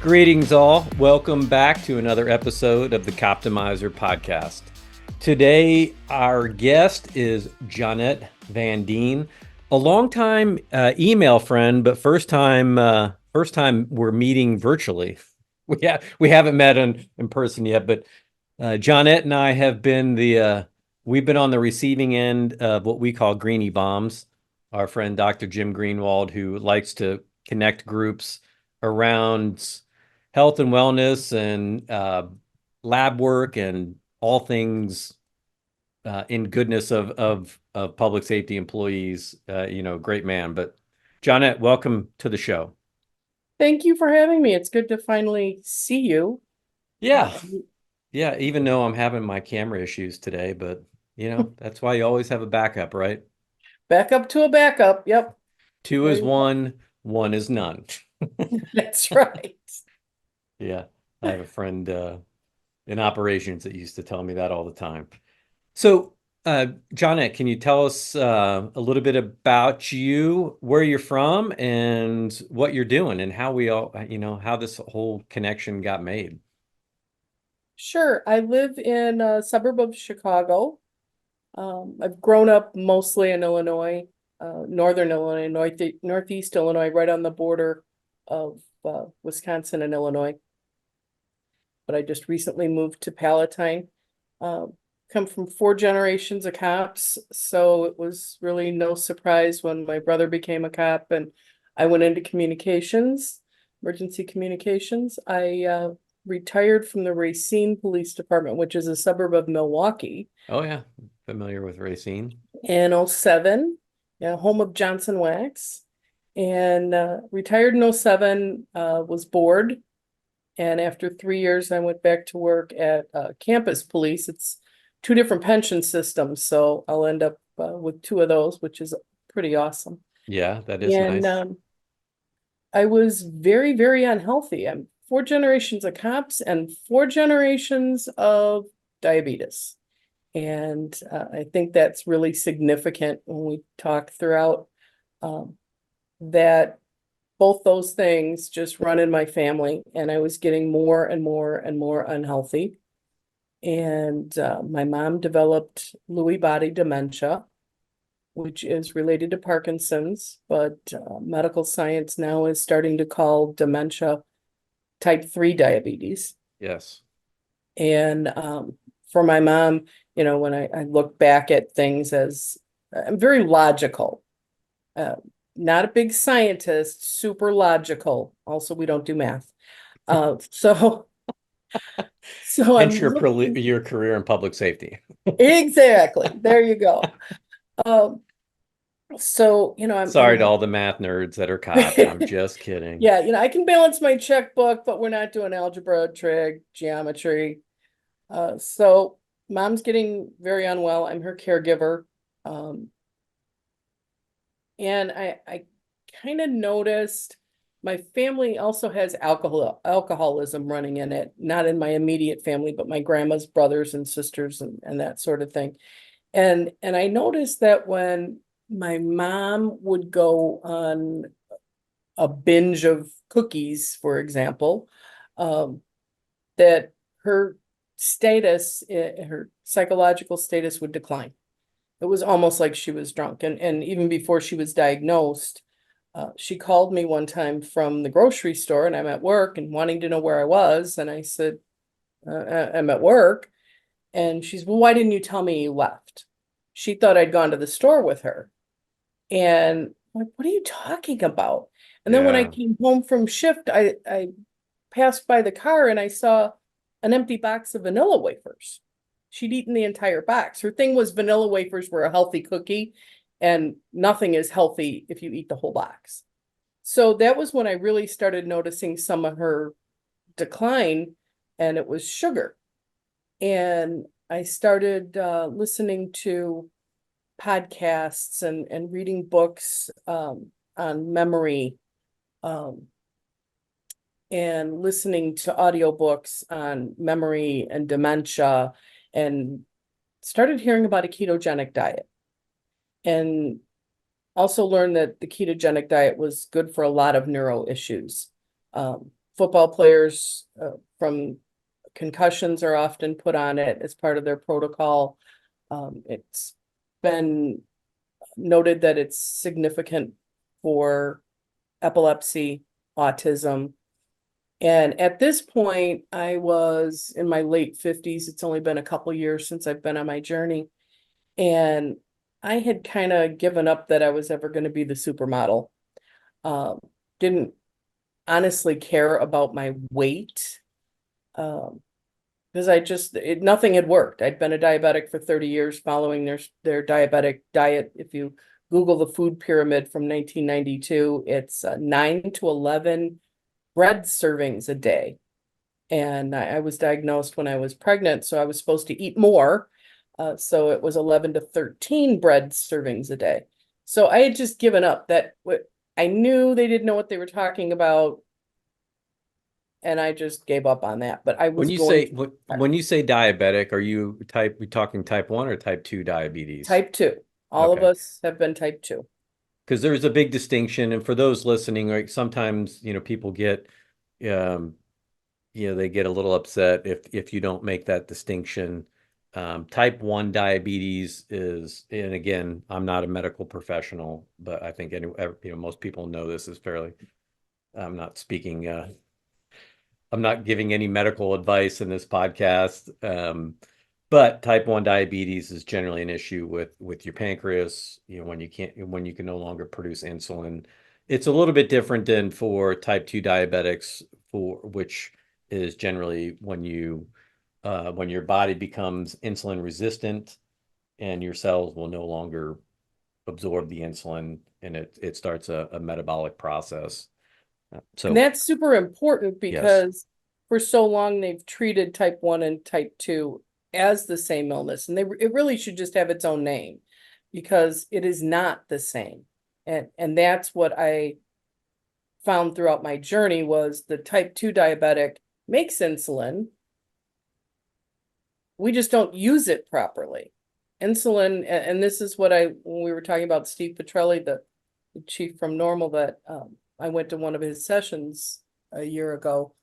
Greetings all. Welcome back to another episode of the Coptimizer Podcast. Today, our guest is Johnette Van Dien, a longtime email friend, but first time we're meeting virtually. We haven't met in person yet, but Johnette and I have been we've been on the receiving end of what we call greenie bombs. Our friend Dr. Jim Greenwald, who likes to connect groups around health and wellness and lab work and all things in goodness of public safety employees. Great man. But Johnette, welcome to the show. Thank you for having me. It's good to finally see you. Yeah. Yeah. Even though I'm having my camera issues today, but that's why you always have a backup, right? Backup to a backup. Yep. Two is one, one is none. That's right. Yeah. I have a friend in operations that used to tell me that all the time. So, Johnette, can you tell us a little bit about you, where you're from, and what you're doing, and how how this whole connection got made? Sure. I live in a suburb of Chicago. I've grown up mostly in Illinois, northern Illinois, northeast Illinois, right on the border of Wisconsin and Illinois. But I just recently moved to Palatine. Come from 4 generations of cops, so it was really no surprise when my brother became a cop and I went into communications, emergency communications. I retired from the Racine Police Department, which is a suburb of Milwaukee. Oh yeah, familiar with Racine. In 2007, home of Johnson Wax, and retired in 2007, was bored. And after 3 years, I went back to work at campus police. It's 2 different pension systems, so I'll end up with 2 of those, which is pretty awesome. Yeah, that is nice. And I was very, very unhealthy. I'm 4 generations of cops and 4 generations of diabetes. And I think that's really significant when we talk throughout that both those things just run in my family, and I was getting more and more and more unhealthy. And my mom developed Lewy body dementia, which is related to Parkinson's, but medical science now is starting to call dementia type 3 diabetes. Yes. And for my mom, when I look back at things, as I'm very logical, not a big scientist, super logical. Also, we don't do math. So Hence your career in public safety. Exactly. There you go. So, I'm sorry to all the math nerds that are cops. I'm just kidding. Yeah, I can balance my checkbook, but we're not doing algebra, trig, geometry. So mom's getting very unwell. I'm her caregiver. And I kind of noticed my family also has alcoholism running in it, not in my immediate family, but my grandma's brothers and sisters and that sort of thing. And I noticed that when my mom would go on a binge of cookies, for example, that her status, her psychological status would decline. It was almost like she was drunk. And even before she was diagnosed, she called me one time from the grocery store, and I'm at work and wanting to know where I was. And I said, I'm at work. And she's, well, why didn't you tell me you left? She thought I'd gone to the store with her. And I'm like, what are you talking about? And then when I came home from shift, I passed by the car and I saw an empty box of vanilla wafers. She'd eaten the entire box. Her thing was vanilla wafers were a healthy cookie, and nothing is healthy if you eat the whole box. So that was when I really started noticing some of her decline, and it was sugar. And I started listening to podcasts and reading books on memory, and listening to audiobooks on memory and dementia, and started hearing about a ketogenic diet. And also learned that the ketogenic diet was good for a lot of neuro issues. football players from concussions are often put on it as part of their protocol. It's been noted that it's significant for epilepsy, autism. And at this point, I was in my late 50s. It's only been a couple years since I've been on my journey. And I had kind of given up that I was ever going to be the supermodel. Didn't honestly care about my weight. Because nothing had worked. I'd been a diabetic for 30 years following their diabetic diet. If you Google the food pyramid from 1992, it's 9 to 11 bread servings a day. And I was diagnosed when I was pregnant, so I was supposed to eat more. So it was 11 to 13 bread servings a day. So I had just given up. I knew they didn't know what they were talking about. And I just gave up on that. But I was when you say diabetic, are you talking type 1 or type 2 diabetes? Type 2. All of us have been type 2. Because there's a big distinction. And for those listening, like sometimes, people get, they get a little upset if you don't make that distinction. Type 1 diabetes is, and again, I'm not a medical professional, but I think most people know this is fairly, I'm not speaking, I'm not giving any medical advice in this podcast. But type 1 diabetes is generally an issue with your pancreas, when you can no longer produce insulin. It's a little bit different than for type 2 diabetics, which is generally when your body becomes insulin resistant and your cells will no longer absorb the insulin, and it starts a metabolic process. And that's super important because for so long they've treated type 1 and type 2 as the same illness. And it really should just have its own name, because it is not the same. And that's what I found throughout my journey was the type 2 diabetic makes insulin. We just don't use it properly. Insulin, and this is what when we were talking about Steve Petrelli, the chief from Normal, that I went to one of his sessions a year ago.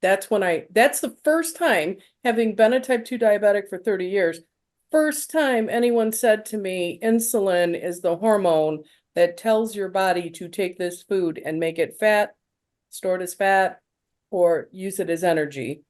That's the first time, having been a type 2 diabetic for 30 years, first time anyone said to me, insulin is the hormone that tells your body to take this food and make it fat, store it as fat, or use it as energy.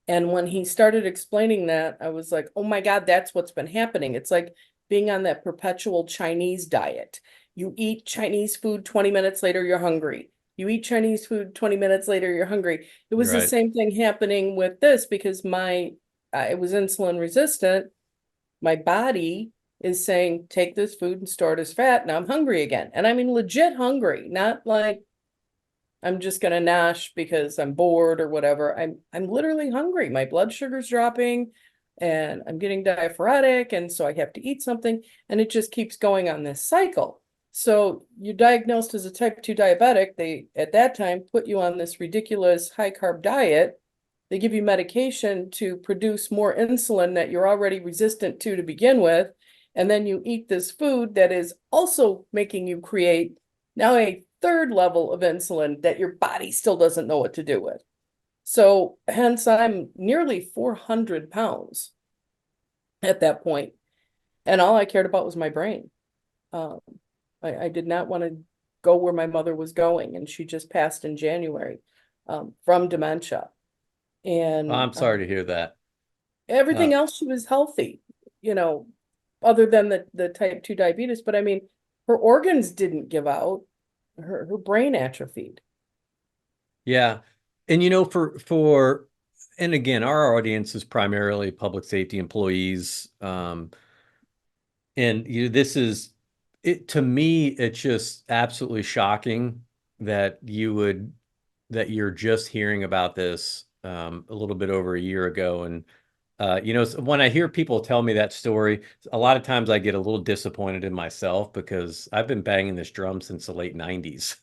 And when he started explaining that, I was like, oh my God, that's what's been happening. It's like being on that perpetual Chinese diet. You eat Chinese food, 20 minutes later, you're hungry. You eat Chinese food, 20 minutes later, you're hungry. It was the same thing happening with this, because it was insulin resistant. My body is saying, take this food and store it as fat. Now I'm hungry again. And I mean, legit hungry, not like I'm just going to nosh because I'm bored or whatever. I'm literally hungry. My blood sugar's dropping and I'm getting diaphoretic. And so I have to eat something, and it just keeps going on this cycle. So you're diagnosed as a type 2 diabetic. They, at that time, put you on this ridiculous high carb diet. They give you medication to produce more insulin that you're already resistant to begin with. And then you eat this food that is also making you create now a third level of insulin that your body still doesn't know what to do with. So hence I'm nearly 400 pounds at that point. And all I cared about was my brain. I did not want to go where my mother was going, and she just passed in January from dementia. And I'm sorry to hear that. Everything else, she was healthy, other than the type 2 diabetes. But I mean, her organs didn't give out. Her brain atrophied. Yeah. And and again, our audience is primarily public safety employees. And this is it to me, it's just absolutely shocking that you're just hearing about this a little bit over a year ago. And when I hear people tell me that story, a lot of times I get a little disappointed in myself, because I've been banging this drum since the late 90s.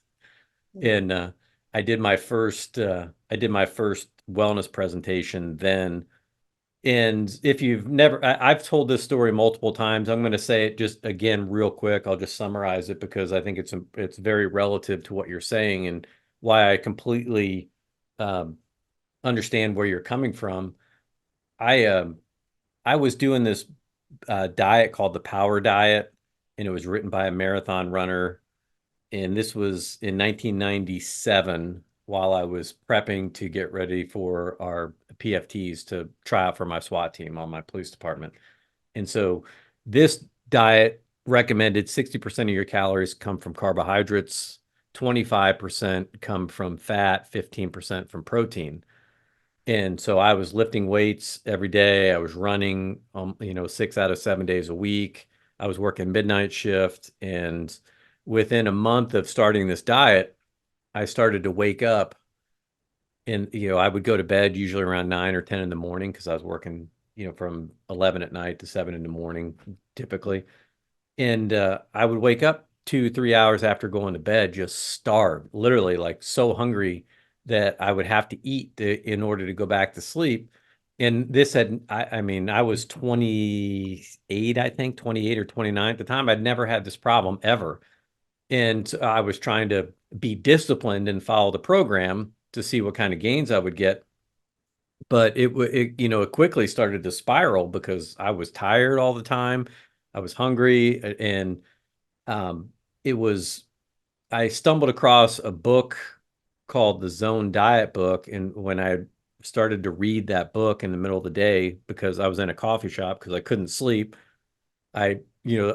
And I did my first wellness presentation then. And if you've never, I've told this story multiple times. I'm going to say it just again real quick. I'll just summarize it because I think it's very relative to what you're saying. And why I completely understand where you're coming from. I I was doing this diet called the Power Diet, and it was written by a marathon runner. And this was in 1997 while I was prepping to get ready for our PFTs to try out for my SWAT team on my police department. And so this diet recommended 60% of your calories come from carbohydrates, 25% come from fat, 15% from protein. And so I was lifting weights every day. I was running, 6 out of 7 days a week. I was working midnight shift. And within a month of starting this diet, I started to wake up and, I would go to bed usually around 9 or 10 in the morning because I was working, from 11 at night to 7 in the morning, typically. And I would wake up 2, 3 hours after going to bed, just starved, literally like so hungry that I would have to eat in order to go back to sleep. And this had, I mean, I was 28, I think, 28 or 29 at the time. I'd never had this problem ever. And I was trying to be disciplined and follow the program to see what kind of gains I would get. But it quickly started to spiral because I was tired all the time. I was hungry, and um, it was, I stumbled across a book called the Zone Diet Book. And when I started to read that book in the middle of the day, because I was in a coffee shop because I couldn't sleep, I,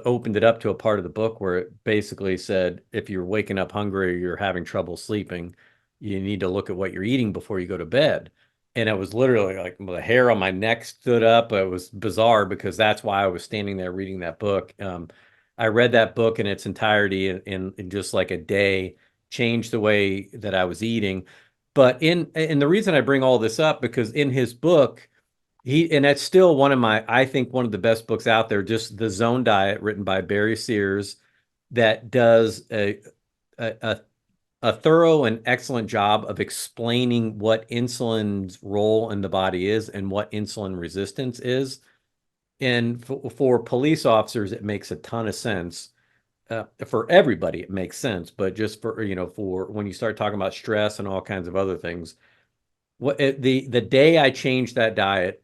opened it up to a part of the book where it basically said, if you're waking up hungry or you're having trouble sleeping, you need to look at what you're eating before you go to bed. And it was literally like the hair on my neck stood up. It was bizarre because that's why I was standing there reading that book. I read that book in its entirety in just like a day, changed the way that I was eating. But and the reason I bring all this up, because in his book, and that's still I think one of the best books out there, just The Zone Diet, written by Barry Sears, that does a, a thorough and excellent job of explaining what insulin's role in the body is and what insulin resistance is. And for police officers, it makes a ton of sense. For everybody, it makes sense, but just for when you start talking about stress and all kinds of other things, the day I changed that diet,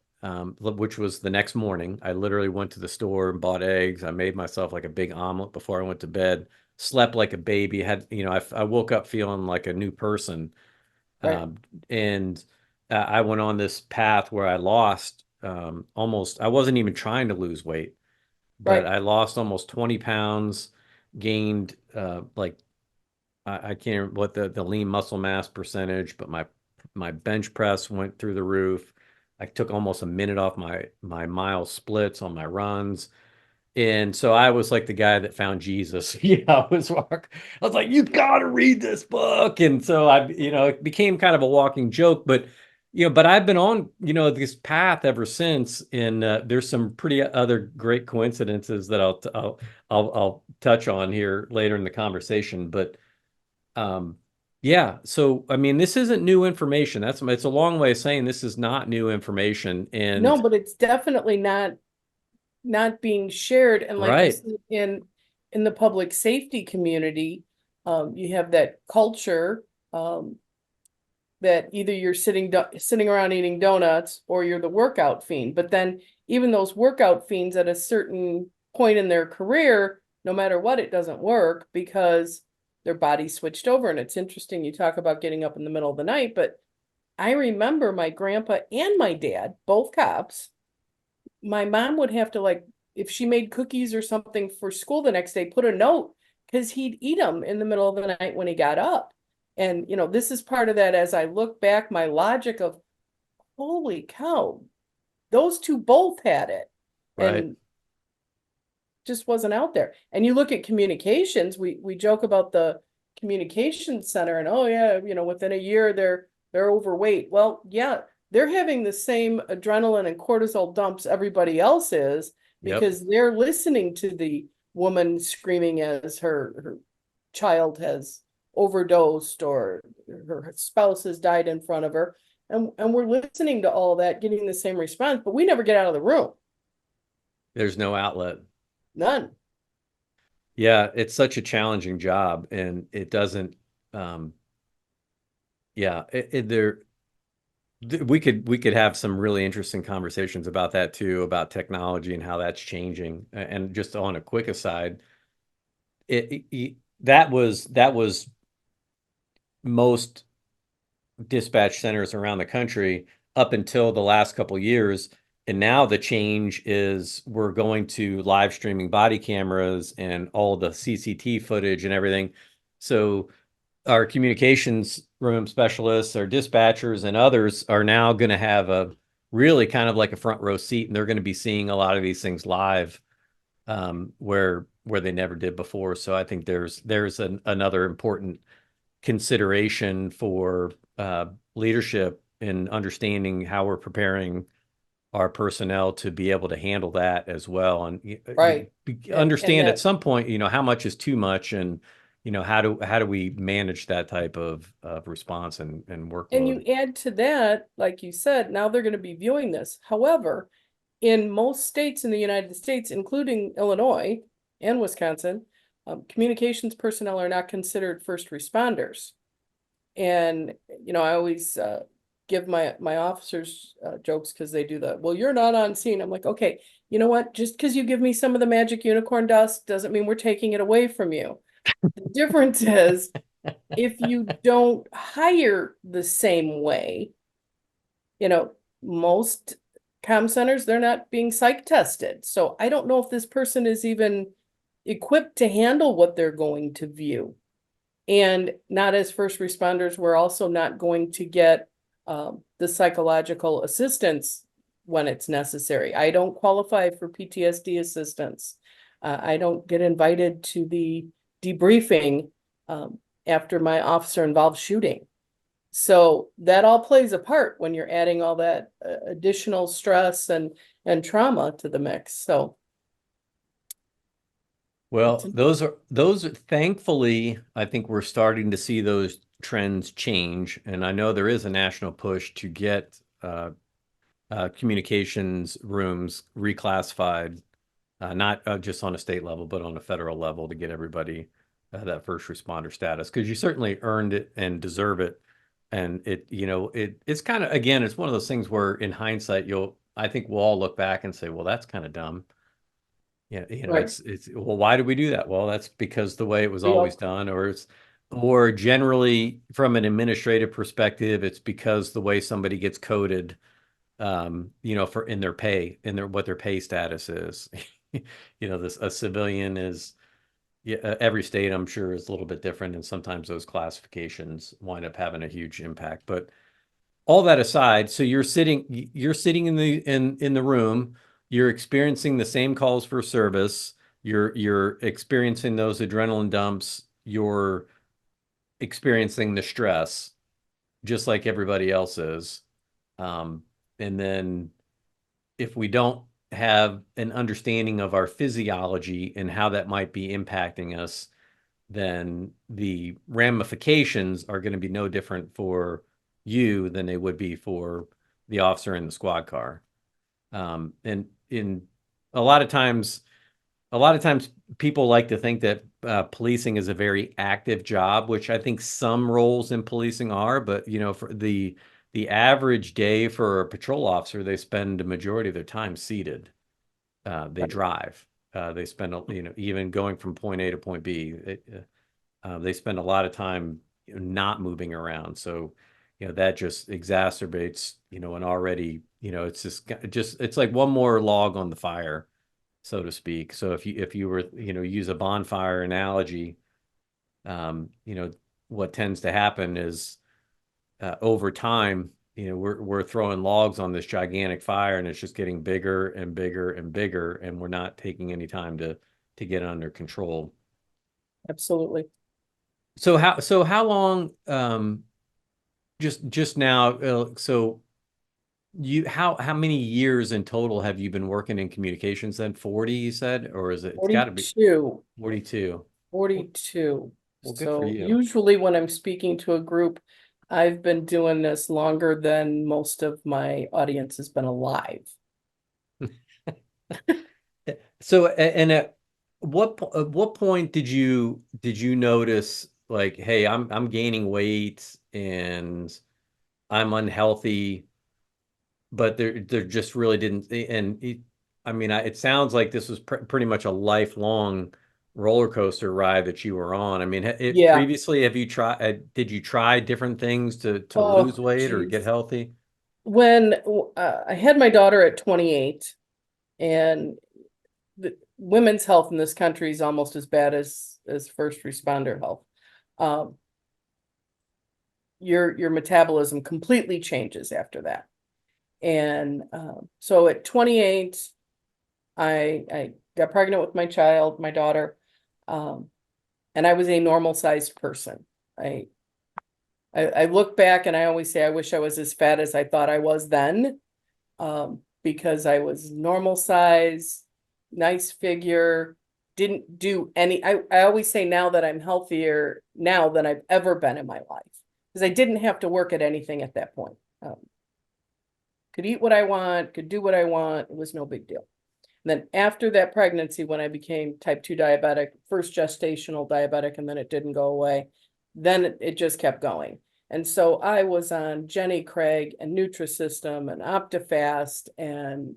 which was the next morning, I literally went to the store and bought eggs. I made myself like a big omelet before I went to bed, slept like a baby, I woke up feeling like a new person. Right, And I went on this path where I lost I wasn't even trying to lose weight, but right. I lost almost 20 pounds, gained like I can't remember what the lean muscle mass percentage, but my bench press went through the roof. I took almost a minute off my mile splits on my runs. And so I was like the guy that found Jesus. I was like, you gotta read this book. And so it became kind of a walking joke, but I've been on, this path ever since. And there's some pretty other great coincidences that I'll touch on here later in the conversation. But um, yeah, so I mean, this isn't new information. It's a long way of saying this is not new information. No, And but it's definitely not being shared. And like you right, said, in the public safety community, you have that culture, that either you're sitting around eating donuts or you're the workout fiend. But then even those workout fiends at a certain point in their career, no matter what, it doesn't work because their body switched over. And it's interesting, you talk about getting up in the middle of the night, but I remember my grandpa and my dad, both cops. My mom would have to, like, if she made cookies or something for school the next day, put a note because he'd eat them in the middle of the night when he got up. And, this is part of that as I look back, my logic of, holy cow, those two both had it right. and just wasn't out there. And you look at communications, we joke about the communications center and, oh yeah, within a year they're overweight. Well, yeah, they're having the same adrenaline and cortisol dumps everybody else is Yep. because they're listening to the woman screaming as her child has overdosed or her spouse has died in front of her. And we're listening to all that, getting the same response, but we never get out of the room. There's no outlet. None. Yeah, it's such a challenging job, and it doesn't. Um, Yeah, we could have some really interesting conversations about that too, about technology and how that's changing. And just on a quick aside, that was most dispatch centers around the country up until the last couple of years. And now the change is we're going to live streaming body cameras and all the CCT footage and everything. So our communications room specialists, our dispatchers, and others are now going to have a really kind of like a front row seat, and they're going to be seeing a lot of these things live, where they never did before. So I think there's another important consideration for leadership in understanding how we're preparing our personnel to be able to handle that as well, and Right. And understand at that, some point, how much is too much, and how do we manage that type of response and and workload. you add to that, like you said, now they're going to be viewing this. However, in most states in the United States, including Illinois and Wisconsin, communications personnel are not considered first responders. And, I always give my officers jokes because they do that. Well, you're not on scene. I'm like, okay, you know what? Just because you give me some of the magic unicorn dust doesn't mean we're taking it away from you. The difference is if you don't hire the same way, most comm centers, they're not being psych tested. So I don't know if this person is even equipped to handle what they're going to view. And not as first responders, we're also not going to get the psychological assistance when it's necessary. I don't qualify for PTSD assistance. I don't get invited to the debriefing after my officer involved shooting. So that all plays a part when you're adding all that additional stress and trauma to the mix. So it's Well, those thankfully, I think we're starting to see those trends change, and I know there is a national push to get communications rooms reclassified, not just on a state level, but on a federal level, to get everybody that first responder status, because you certainly earned it and deserve it. And it's kind of, again, it's one of those things where in hindsight, I think we'll all look back and say, well, that's kind of dumb. Yeah, right. well, why did we do that? Well, that's because the way it was We always all, done, or generally from an administrative perspective, it's because the way somebody gets coded, for in their pay, what their pay status is. This a civilian is, yeah, every state I'm sure is a little bit different, and sometimes those classifications wind up having a huge impact. But all that aside, so you're sitting in the room, you're experiencing the same calls for service, you're experiencing those adrenaline dumps, you're experiencing the stress just like everybody else is. And then if we don't have an understanding of our physiology and how that might be impacting us, then the ramifications are going to be no different for you than they would be for the officer in the squad car. And in a lot of times, a lot of times people like to think that policing is a very active job, which I think some roles in policing are, but for the average day for a patrol officer, they spend a majority of their time seated. They drive. They spend, even going from point A to point B. They spend a lot of time not moving around. So, that just exacerbates, an already, it's just it's like one more log on the fire, so to speak. So if you were, use a bonfire analogy, um, you know, what tends to happen is over time, we're throwing logs on this gigantic fire, and it's just getting bigger and bigger and bigger, and we're not taking any time to get under control. absolutely. So how long, just now, so how many years in total have you been working in communications then? 40, you said, or it's got to be 42. 42? Well, 42. well, good for So you. usually when I'm speaking to a group, I've been doing this longer than most of my audience has been alive. So, and at what point did you notice like, hey, I'm gaining weight and I'm unhealthy, but there just really didn't. And I mean, it sounds like this was pretty much a lifelong roller coaster ride that you were on. I mean, Yeah. previously, have you tried? Did you try different things to lose Oh, weight or get geez. healthy? When I had my daughter at 28, and the women's health in this country is almost as bad as first responder health. Um, your metabolism completely changes after that. And so at 28, I got pregnant with my daughter, um, and I was a normal sized person. I look back and I always say I wish I was as fat as I thought I was then, because I was normal size, nice figure, didn't do any. I always say now that I'm healthier now than I've ever been in my life, because I didn't have to work at anything at that point. Could eat what I want, could do what I want. It was no big deal. And then after that pregnancy, when I became type 2 diabetic, first gestational diabetic, and then it didn't go away, then it just kept going. And so I was on Jenny Craig and Nutrisystem and OptiFast and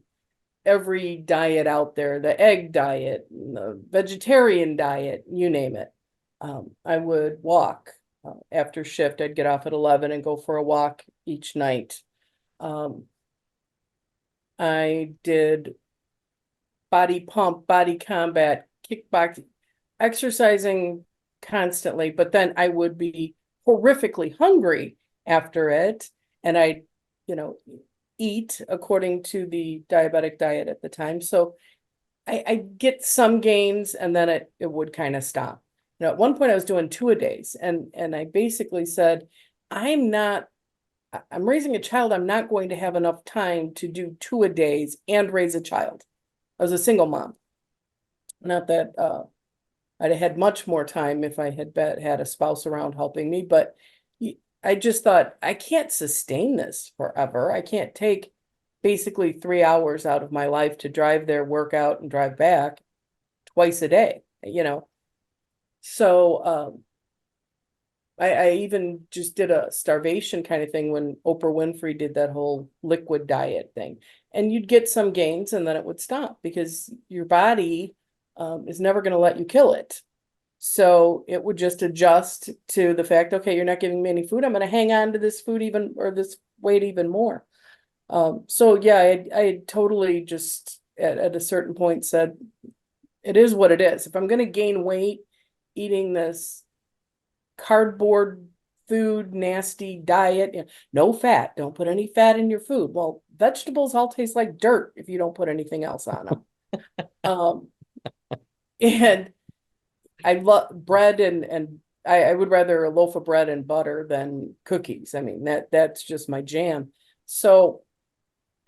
every diet out there, the egg diet, the vegetarian diet, you name it. I would walk after shift. I'd get off at 11 and go for a walk each night. I did body pump, body combat, kickboxing, exercising constantly, but then I would be horrifically hungry after it. And I, you know, eat according to the diabetic diet at the time. So I get some gains and then it would kind of stop. You know, at one point I was doing 2-a-days and I basically said, I'm raising a child. I'm not going to have enough time to do 2-a-days and raise a child. I was a single mom. Not that I'd have had much more time if I had had a spouse around helping me, but I just thought I can't sustain this forever. I can't take basically 3 hours out of my life to drive there, work out, and drive back twice a day, you know. So I even just did a starvation kind of thing when Oprah Winfrey did that whole liquid diet thing. And you'd get some gains and then it would stop because your body is never going to let you kill it. So it would just adjust to the fact, okay, you're not giving me any food. I'm going to hang on to this food even, or this weight even more. So yeah, I had totally just at a certain point said, it is what it is. If I'm going to gain weight eating this cardboard food, nasty diet, no fat, don't put any fat in your food. Well, vegetables all taste like dirt if you don't put anything else on them. And I love bread and I would rather a loaf of bread and butter than cookies. I mean, that's just my jam. So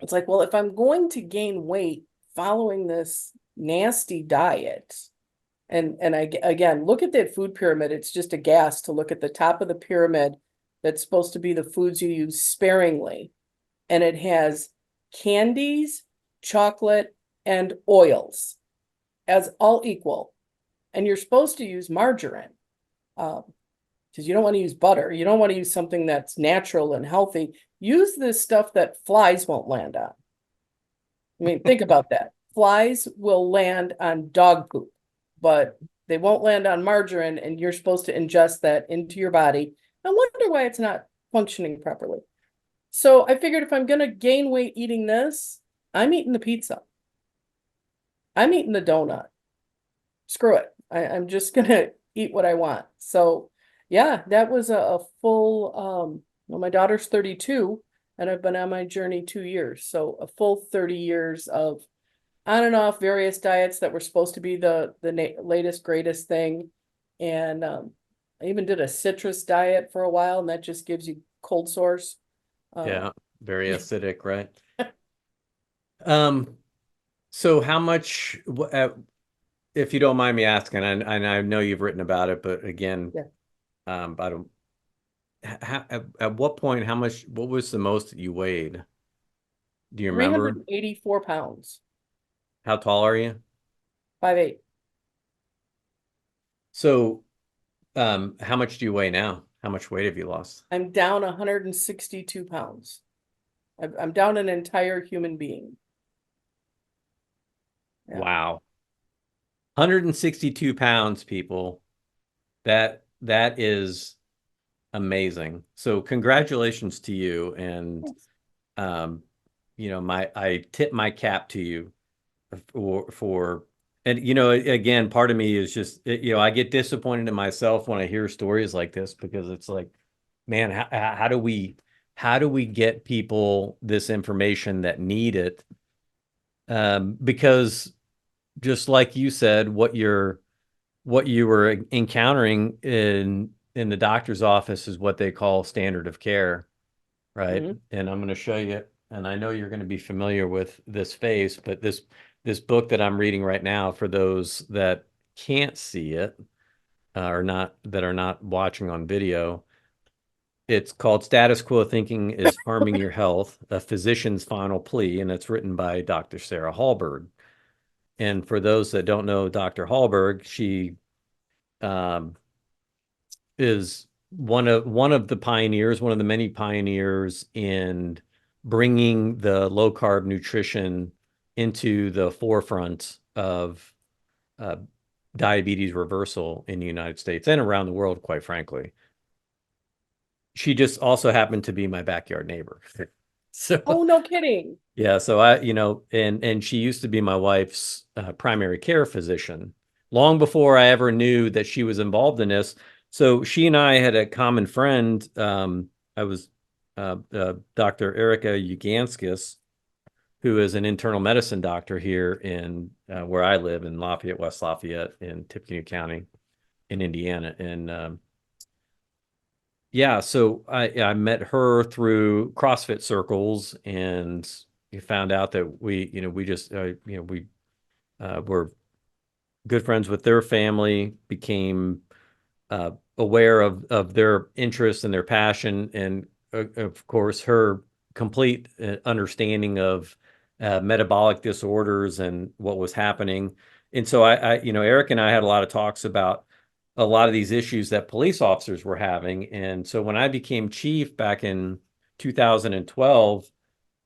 it's like, well, if I'm going to gain weight following this nasty diet, and I again look at that food pyramid, it's just a gas to look at the top of the pyramid that's supposed to be the foods you use sparingly. And it has candies, chocolate, and oils as all equal. And you're supposed to use margarine. Because you don't want to use butter. You don't want to use something that's natural and healthy. Use this stuff that flies won't land on. I mean, think about that. Flies will land on dog poop, but they won't land on margarine, and you're supposed to ingest that into your body. I wonder why it's not functioning properly. So I figured if I'm going to gain weight eating this, I'm eating the pizza. I'm eating the donut. Screw it. I'm just going to eat what I want. So yeah, that was a full, well, my daughter's 32 and I've been on my journey 2 years. So a full 30 years of on and off various diets that were supposed to be the latest, greatest thing. And I even did a citrus diet for a while, and that just gives you cold sores. Yeah, very acidic, right? So how much, if you don't mind me asking, and I know you've written about it, but again, Yeah. I don't, at what point, what was the most that you weighed? Do you remember? 384 pounds, How tall are you? 5'8". So, How much do you weigh now? How much weight have you lost? I'm down 162 pounds. I'm down an entire human being. Yeah. Wow. 162 pounds, people. That is amazing. So congratulations to you. And um, I tip my cap to you for and again, part of me is just I get disappointed in myself when I hear stories like this, because it's like, man, how do we get people this information that need it? Because just like you said, what you were encountering in the doctor's office is what they call standard of care, right? Mhm. And I'm going to show you, and I know you're going to be familiar with this face, but this book that I'm reading right now, for those that can't see it, or not, that are not watching on video, it's called Status Quo Thinking is Harming Your Health, A Physician's Final Plea, and it's written by Dr. Sarah Hallberg. And for those that don't know Dr. Hallberg, she um, is one of the pioneers, one of the many pioneers in bringing the low carb nutrition into the forefront of uh, diabetes reversal in the United States and around the world, quite frankly. She just also happened to be my backyard neighbor. So Oh, no kidding. yeah, so and she used to be my wife's primary care physician long before I ever knew that she was involved in this. So she and I had a common friend. I was Dr. Erica Uganskis, who is an internal medicine doctor here in where I live in Lafayette, West Lafayette, in Tippecanoe County, in Indiana. And yeah, so I met her through CrossFit circles, and you found out that we just we were good friends with their family, became aware of their interests and their passion, and of course her complete understanding of metabolic disorders and what was happening. And so Eric and I had a lot of talks about a lot of these issues that police officers were having. And so when I became chief back in 2012,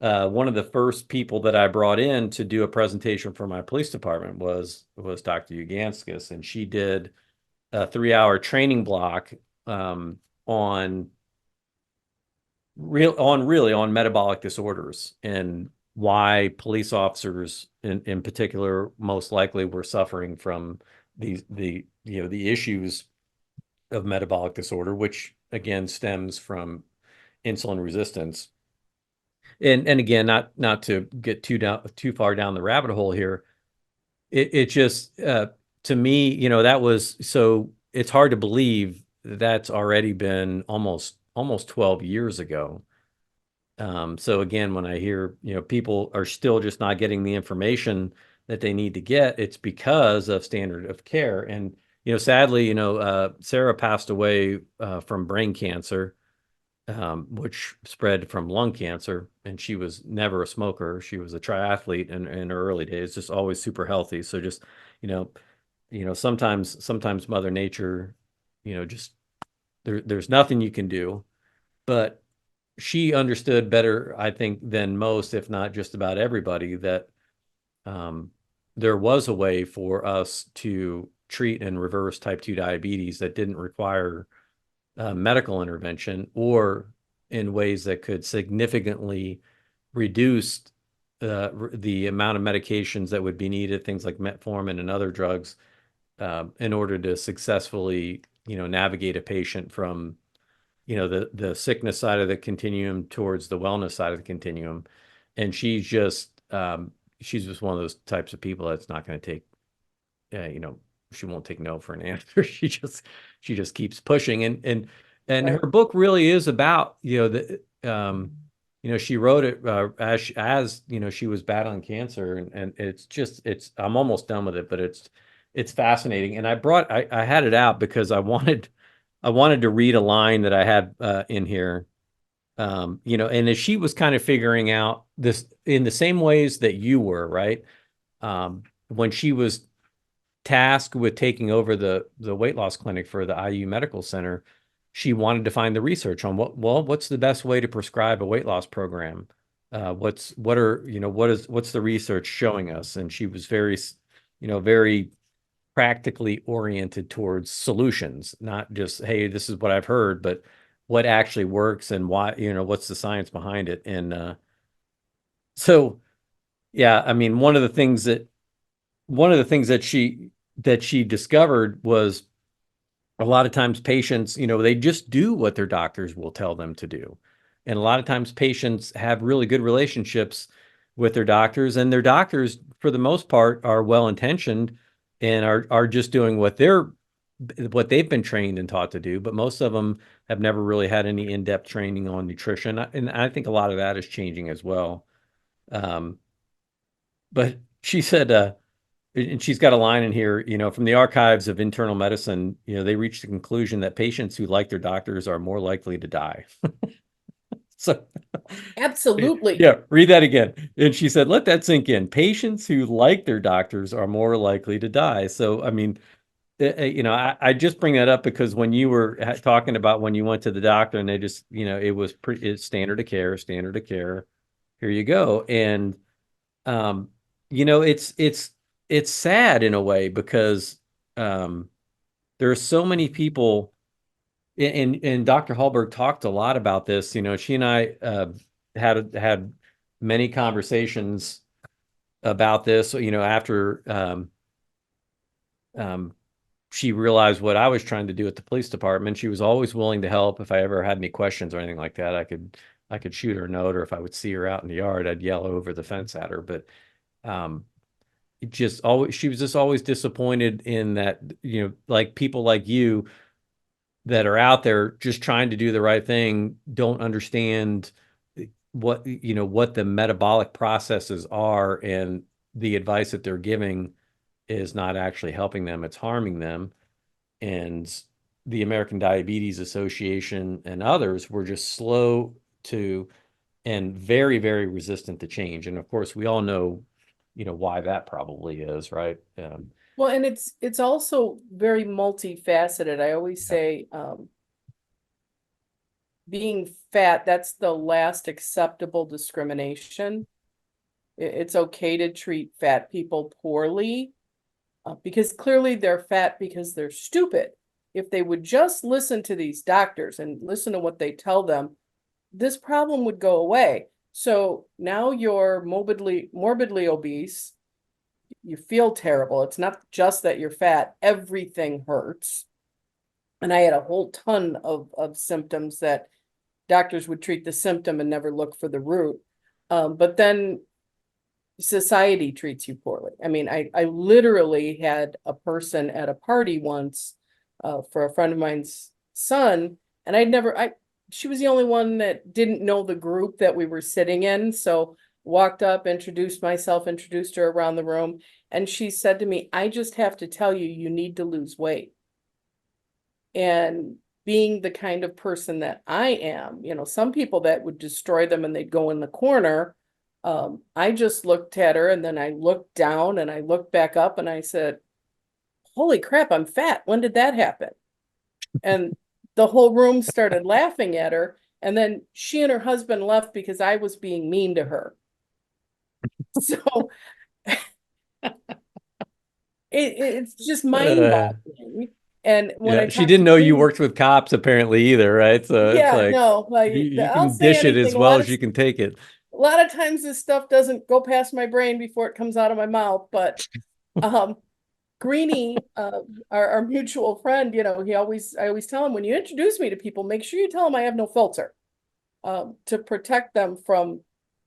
one of the first people that I brought in to do a presentation for my police department was Dr. Uganskis, and she did a 3-hour training block um, on on metabolic disorders, and why police officers in particular most likely were suffering from the issues of metabolic disorder, which again stems from insulin resistance. And again, not to get too far down the rabbit hole here, it just to me, that was, so it's hard to believe that's already been almost 12 years ago. So again, when I hear, people are still just not getting the information that they need to get, it's because of standard of care. And, sadly, Sarah passed away from brain cancer, which spread from lung cancer. And she was never a smoker. She was a triathlete in her early days, just always super healthy. So just, you know, sometimes Mother Nature, just there's nothing you can do. But she understood better, I think, than most, if not just about everybody, that um, there was a way for us to treat and reverse type 2 diabetes that didn't require medical intervention, or in ways that could significantly reduce the amount of medications that would be needed, things like metformin and other drugs, in order to successfully, navigate a patient from, the sickness side of the continuum towards the wellness side of the continuum. And she's just one of those types of people that's not going to take, she won't take no for an answer. She just keeps pushing. And Right. her book really is about, she wrote it as she was battling cancer, and I'm almost done with it, but it's fascinating. And I had it out because I wanted to read a line that I had in here. And as she was kind of figuring out this in the same ways that you were, right? When she was tasked with taking over the weight loss clinic for the IU Medical Center, she wanted to find the research on what's the best way to prescribe a weight loss program. What's the research showing us? And she was very practically oriented towards solutions, not just, hey, this is what I've heard, but what actually works and why, what's the science behind it. And so, yeah, I mean, one of the things that she discovered was a lot of times patients, they just do what their doctors will tell them to do. And a lot of times patients have really good relationships with their doctors, and their doctors, for the most part, are well-intentioned and are just doing what they've been trained and taught to do. But most of them have never really had any in-depth training on nutrition. And I think a lot of that is changing as well. But she said, and she's got a line in here, from the archives of internal medicine, they reached the conclusion that patients who like their doctors are more likely to die. So, Absolutely. yeah, read that again. And she said, let that sink in. Patients who like their doctors are more likely to die. So, I mean, I just bring that up because when you were talking about when you went to the doctor and they just, it was it's standard of care. Here you go. And, it's sad in a way because there are so many people, and Dr. Hallberg talked a lot about this. She and I had many conversations about this, after she realized what I was trying to do at the police department. She was always willing to help. If I ever had any questions or anything like that, I could shoot her a note, or if I would see her out in the yard, I'd yell over the fence at her. But she was just always disappointed in that, like people like you that are out there just trying to do the right thing don't understand what the metabolic processes are, and the advice that they're giving is not actually helping them, it's harming them. And the American Diabetes Association and others were just slow to and very, very resistant to change. And of course, we all know, why that probably is, right? Well, and it's also very multifaceted. I always say, being fat, that's the last acceptable discrimination. It's okay to treat fat people poorly, because clearly they're fat because they're stupid. If they would just listen to these doctors and listen to what they tell them, this problem would go away. So now you're morbidly obese. You feel terrible. It's not just that you're fat. Everything hurts. And I had a whole ton of symptoms that doctors would treat the symptom and never look for the root. But then society treats you poorly. I mean, I literally had a person at a party once for a friend of mine's son, and she was the only one that didn't know the group that we were sitting in. So walked up, introduced myself, introduced her around the room. And she said to me, I just have to tell you, you need to lose weight. And being the kind of person that I am, some people that would destroy them and they'd go in the corner. I just looked at her, and then I looked down and I looked back up and I said, holy crap, I'm fat. When did that happen? And the whole room started laughing at her. And then she and her husband left because I was being mean to her. So it's just mind-boggling. And when I she talk didn't to know you Greenie, worked with cops apparently either, right? So it's yeah, like no, like you I'll can say dish it anything. as well as you can take it. A lot of times this stuff doesn't go past my brain before it comes out of my mouth, but Greenie, our mutual friend, I always tell him, when you introduce me to people, make sure you tell them I have no filter, to protect them from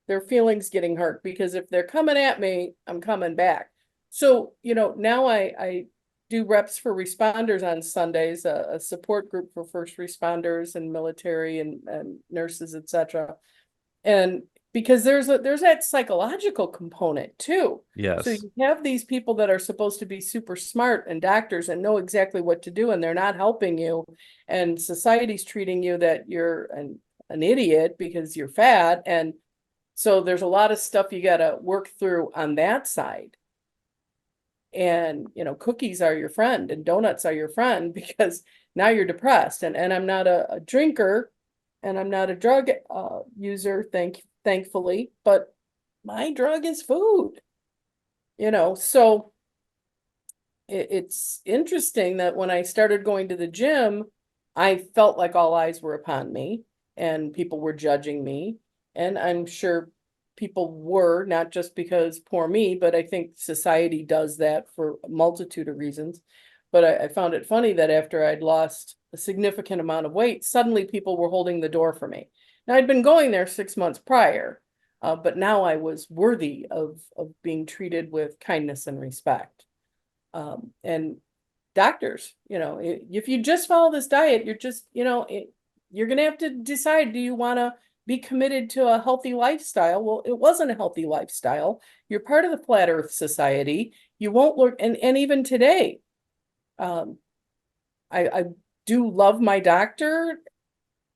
their feelings getting hurt, because if they're coming at me, I'm coming back. So, now I do reps for responders on Sundays, a support group for first responders and military and nurses, etc. And because there's that psychological component too. So Yes. you have these people that are supposed to be super smart and doctors and know exactly what to do, and they're not helping you, and society's treating you that you're an idiot because you're fat. And so there's a lot of stuff you got to work through on that side. And, cookies are your friend and donuts are your friend because now you're depressed. And I'm not a drinker and I'm not a drug user, thankfully, but my drug is food, so it's interesting that when I started going to the gym, I felt like all eyes were upon me and people were judging me. And I'm sure people were, not just because poor me, but I think society does that for a multitude of reasons. But I found it funny that after I'd lost a significant amount of weight, suddenly people were holding the door for me. Now I'd been going there 6 months prior, but now I was worthy of being treated with kindness and respect. And doctors, if you just follow this diet, you're just, you're going to have to decide, do you want to be committed to a healthy lifestyle? Well, it wasn't a healthy lifestyle. You're part of the Flat Earth Society. You won't look, and even today, I do love my doctor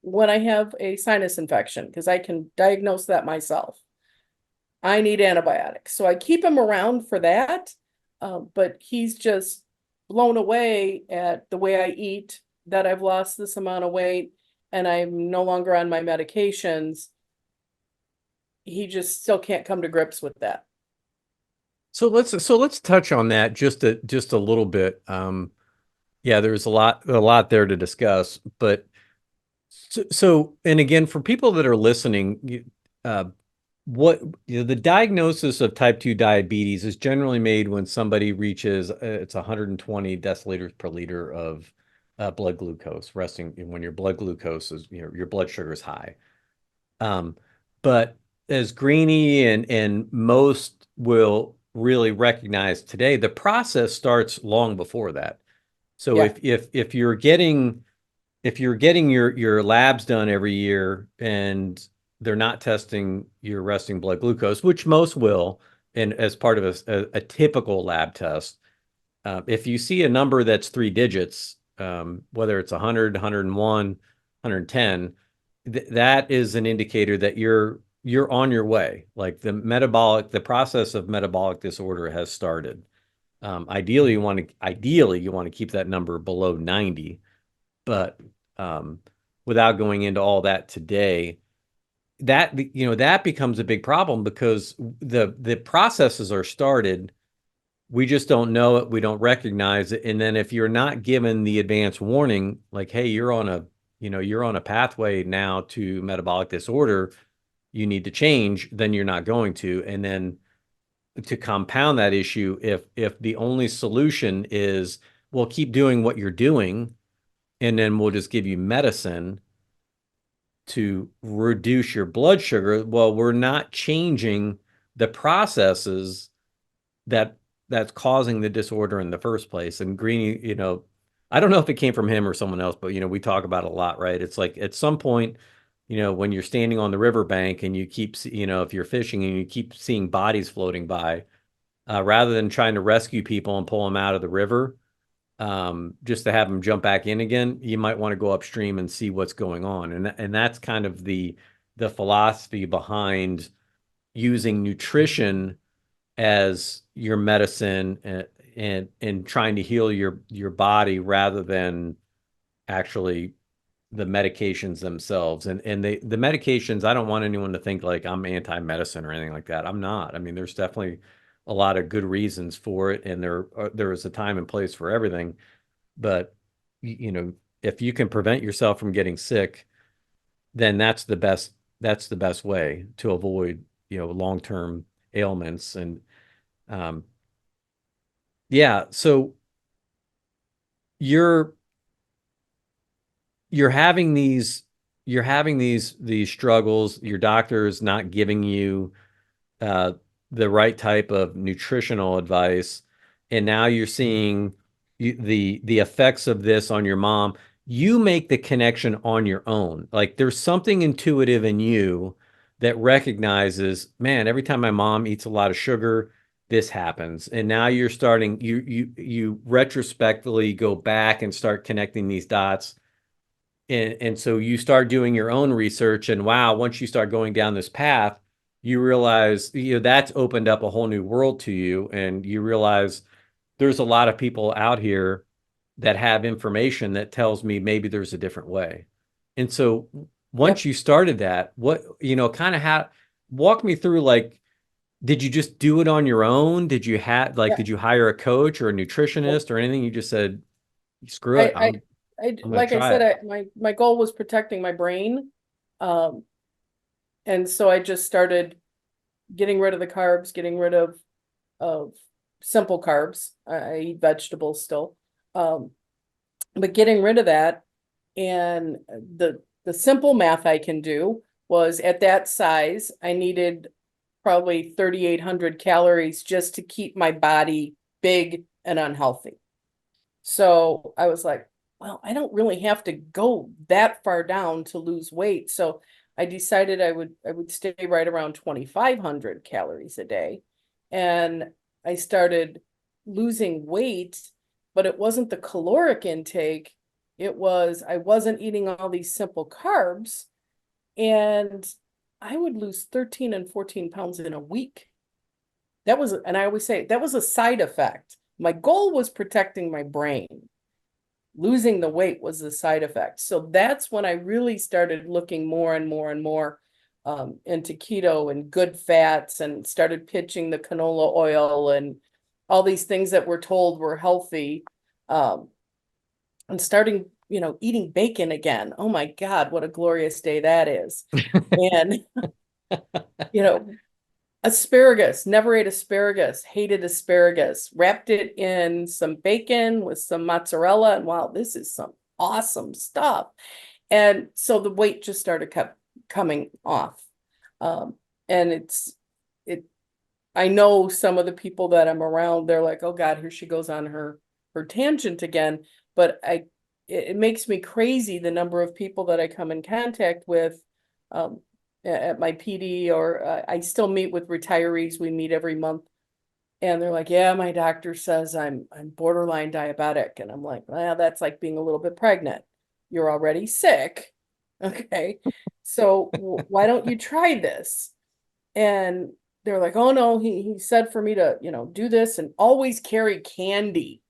when I have a sinus infection because I can diagnose that myself. I need antibiotics. So I keep him around for that. But he's just blown away at the way I eat, that I've lost this amount of weight and I'm no longer on my medications. He just still can't come to grips with that. So let's touch on that just a little bit. Yeah, there's a lot there to discuss, but so and again, for people that are listening, the diagnosis of type 2 diabetes is generally made when somebody reaches it's 120 deciliters per liter of blood glucose resting when your blood glucose is, your blood sugar is high. But as Greenie and most will really recognize today, the process starts long before that. So Yeah. if you're getting your labs done every year and they're not testing your resting blood glucose, which most will, and as part of a typical lab test, if you see a number that's 3 digits, whether it's 100, 101, 110, that is an indicator that you're on your way. Like the process of metabolic disorder has started. Ideally, you want to keep that number below 90, but without going into all that today, that becomes a big problem because the processes are started. We just don't know it. We don't recognize it. And then if you're not given the advance warning, like, hey, you're on a pathway now to metabolic disorder, you need to change, then you're not going to. And then to compound that issue, if the only solution is, well, keep doing what you're doing, and then we'll just give you medicine to reduce your blood sugar. Well, we're not changing the processes that's causing the disorder in the first place. And Greenie, I don't know if it came from him or someone else, but we talk about it a lot, right? It's like at some point, when you're standing on the riverbank and you keep, if you're fishing and you keep seeing bodies floating by, rather than trying to rescue people and pull them out of the river, just to have them jump back in again, you might want to go upstream and see what's going on. And that's kind of the philosophy behind using nutrition as your medicine and trying to heal your body rather than actually the medications themselves. And the medications, I don't want anyone to think like I'm anti-medicine or anything like that. I'm not. I mean, there's definitely a lot of good reasons for it, and there is a time and place for everything. But if you can prevent yourself from getting sick, then that's the best way to avoid long-term ailments. And yeah, so you're having these struggles. Your doctor is not giving you the right type of nutritional advice, and now you're seeing the effects of this on your mom. You make the connection on your own. Like there's something intuitive in you that recognizes, man, every time my mom eats a lot of sugar, this happens. And now you're starting, you retrospectively go back and start connecting these dots. And so you start doing your own research, and wow, once you start going down this path, you realize that's opened up a whole new world to you, and you realize there's a lot of people out here that have information that tells me maybe there's a different way. And so once you started that, what, kind of walk me through, like, did you just do it on your own? Did you did you hire a coach or a nutritionist or anything? You just said, screw it. I'm going to like I try said, it. my goal was protecting my brain. And so I just started getting rid of the carbs, getting rid of simple carbs. I eat vegetables still. But getting rid of that, and the simple math I can do was, at that size, I needed probably 3,800 calories just to keep my body big and unhealthy. So I was like, well, I don't really have to go that far down to lose weight. So I decided I would stay right around 2,500 calories a day. And I started losing weight, but it wasn't the caloric intake. It was, I wasn't eating all these simple carbs, and I would lose 13 and 14 pounds in a week. And I always say that was a side effect. My goal was protecting my brain. Losing the weight was the side effect. So that's when I really started looking more and more and more into keto and good fats, and started pitching the canola oil and all these things that we're told were healthy. And starting, eating bacon again. Oh my God, what a glorious day that is. And, asparagus, never ate asparagus, hated asparagus, wrapped it in some bacon with some mozzarella, and wow, this is some awesome stuff. And so the weight just started coming off. And I know some of the people that I'm around, they're like, oh God, here she goes on her tangent again. But it makes me crazy, the number of people that I come in contact with at my PD, or I still meet with retirees. We meet every month, and they're like, yeah, my doctor says I'm borderline diabetic. And I'm like, well, that's like being a little bit pregnant. You're already sick. Okay. So why don't you try this? And they're like, oh no, he said for me to, do this and always carry candy.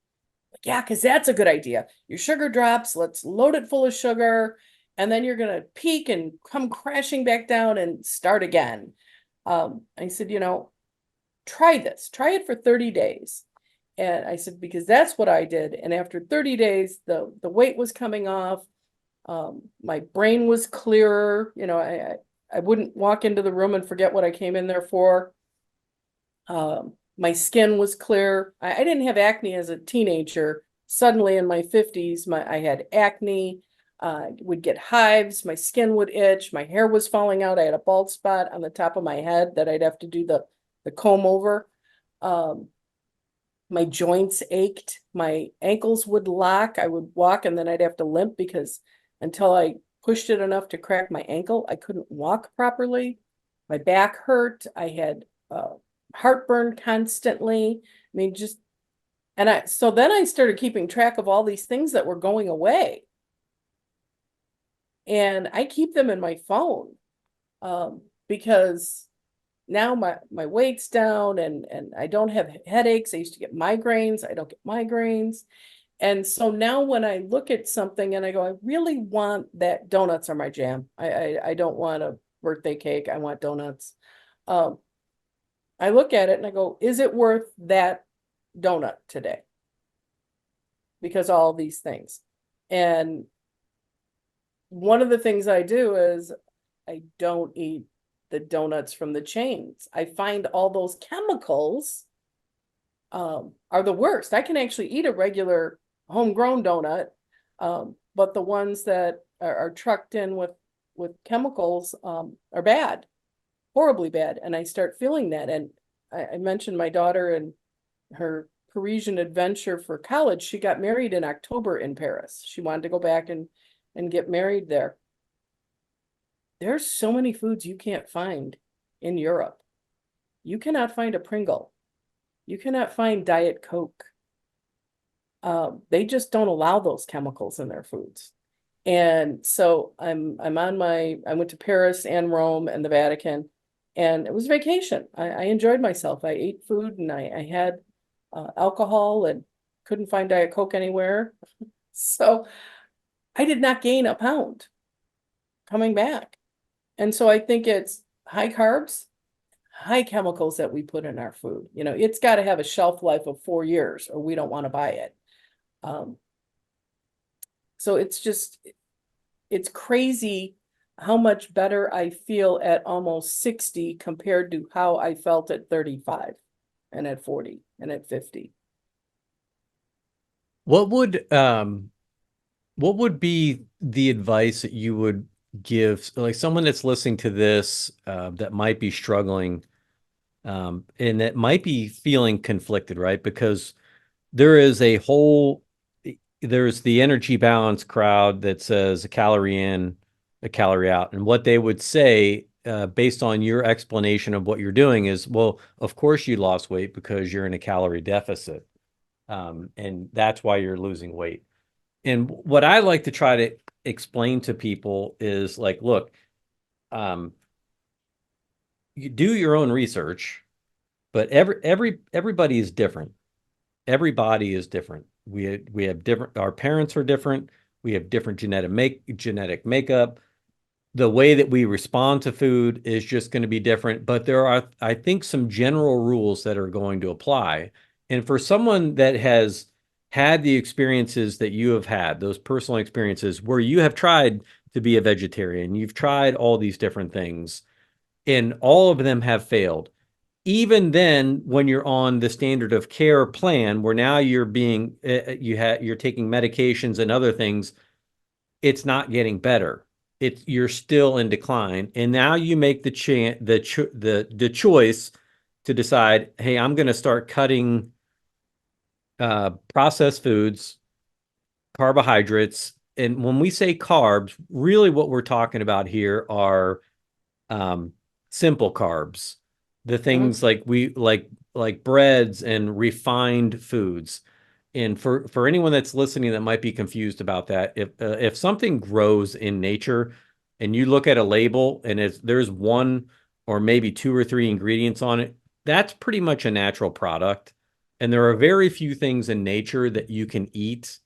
Yeah, because that's a good idea. Your sugar drops, let's load it full of sugar, and then you're going to peak and come crashing back down and start again. I said, try this. Try it for 30 days. And I said, because that's what I did. And after 30 days, the weight was coming off. My brain was clearer. I wouldn't walk into the room and forget what I came in there for. My skin was clear. I didn't have acne as a teenager. Suddenly in my 50s, I had acne, would get hives, my skin would itch, my hair was falling out. I had a bald spot on the top of my head that I'd have to do the comb over. My joints ached, my ankles would lock. I would walk and then I'd have to limp, because until I pushed it enough to crack my ankle, I couldn't walk properly. My back hurt. I had heartburn constantly. I mean, so then I started keeping track of all these things that were going away. And I keep them in my phone, because now my weight's down, and I don't have headaches. I used to get migraines. I don't get migraines. And so now when I look at something and I go, I really want that, donuts are my jam. I don't want a birthday cake. I want donuts. I look at it and I go, is it worth that donut today? Because all these things. And one of the things I do is I don't eat the donuts from the chains. I find all those chemicals are the worst. I can actually eat a regular homegrown donut, but the ones that are trucked in with chemicals are bad, horribly bad. And I start feeling that. And I mentioned my daughter and her Parisian adventure for college. She got married in October in Paris. She wanted to go back and get married there. There's so many foods you can't find in Europe. You cannot find a Pringle. You cannot find Diet Coke. They just don't allow those chemicals in their foods. And so I went to Paris and Rome and the Vatican, and it was vacation. I enjoyed myself. I ate food, and I had alcohol and couldn't find Diet Coke anywhere. So I did not gain a pound coming back. And so I think it's high carbs, high chemicals that we put in our food. You know, it's got to have a shelf life of 4 years or we don't want to buy it. So it's crazy how much better I feel at almost 60 compared to how I felt at 35 and at 40 and at 50. What would be the advice that you would give, like someone that's listening to this that might be struggling and that might be feeling conflicted, right? Because there's the energy balance crowd that says a calorie in, a calorie out. And what they would say, based on your explanation of what you're doing is, well, of course you lost weight because you're in a calorie deficit. And that's why you're losing weight. And what I like to try to explain to people is like, look, you do your own research, but everybody is different. Every body is different. We have different, our parents are different. We have different genetic makeup. The way that we respond to food is just going to be different, but there are, I think, some general rules that are going to apply. And for someone that has had the experiences that you have had, those personal experiences where you have tried to be a vegetarian, you've tried all these different things, and all of them have failed. Even then, when you're on the standard of care plan, where now you're you're taking medications and other things, it's not getting better. You're still in decline, and now you make the choice to decide, hey, I'm going to start cutting processed foods, carbohydrates. And when we say carbs, really what we're talking about here are simple carbs, the things like breads and refined foods. And for anyone that's listening that might be confused about that, if something grows in nature and you look at a label and there's one or maybe two or three ingredients on it, that's pretty much a natural product. And there are very few things in nature that you can eat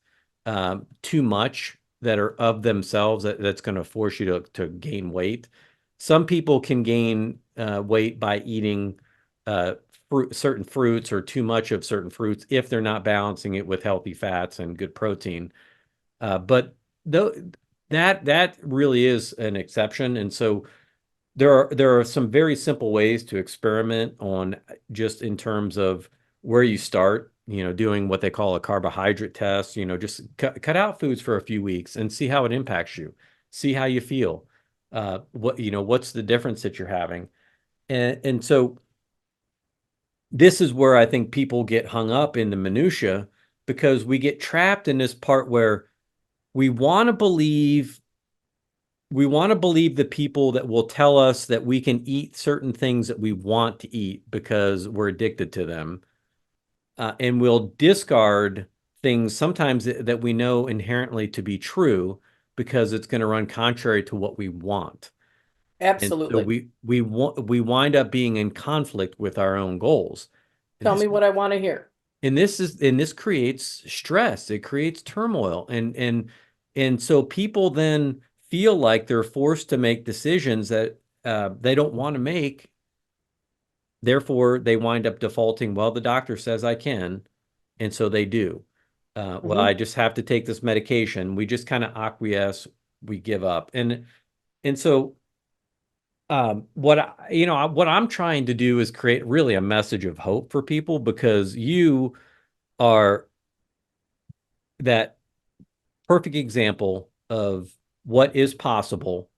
too much that are of themselves that's going to force you to gain weight. Some people can gain weight by eating certain fruits or too much of certain fruits if they're not balancing it with healthy fats and good protein. But that really is an exception. And so there are some very simple ways to experiment on, just in terms of where you start, doing what they call a carbohydrate test, just cut out foods for a few weeks and see how it impacts you, see how you feel. What's the difference that you're having? And so this is where I think people get hung up in the minutia, because we get trapped in this part where we want to believe the people that will tell us that we can eat certain things that we want to eat because we're addicted to them. And we'll discard things sometimes that we know inherently to be true because it's going to run contrary to what we want. Absolutely. And so we wind up being in conflict with our own goals. Tell me what I want to hear. And this creates stress. It creates turmoil. And so people then feel like they're forced to make decisions that they don't want to make. Therefore, they wind up defaulting, well, the doctor says I can, and so they do. Well, I just have to take this medication. We just kind of acquiesce, we give up. And so what I'm trying to do is create really a message of hope for people, because you are that perfect example of what is possible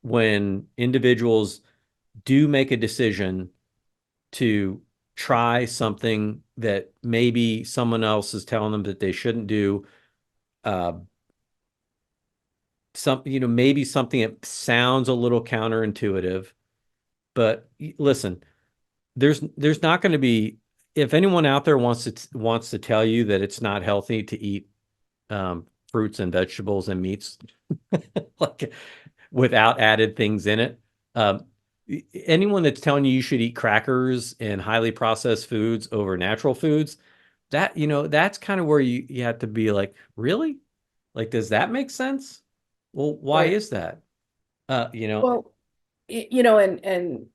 when individuals do make a decision to try something that maybe someone else is telling them that they shouldn't do. Maybe something that sounds a little counterintuitive, but listen, there's not going to be, if anyone out there wants to tell you that it's not healthy to eat fruits and vegetables and meats like without added things in it, anyone that's telling you should eat crackers and highly processed foods over natural foods, that, that's kind of where you have to be like, really? Like, does that make sense? Well, why Right. is that? You know, Well, and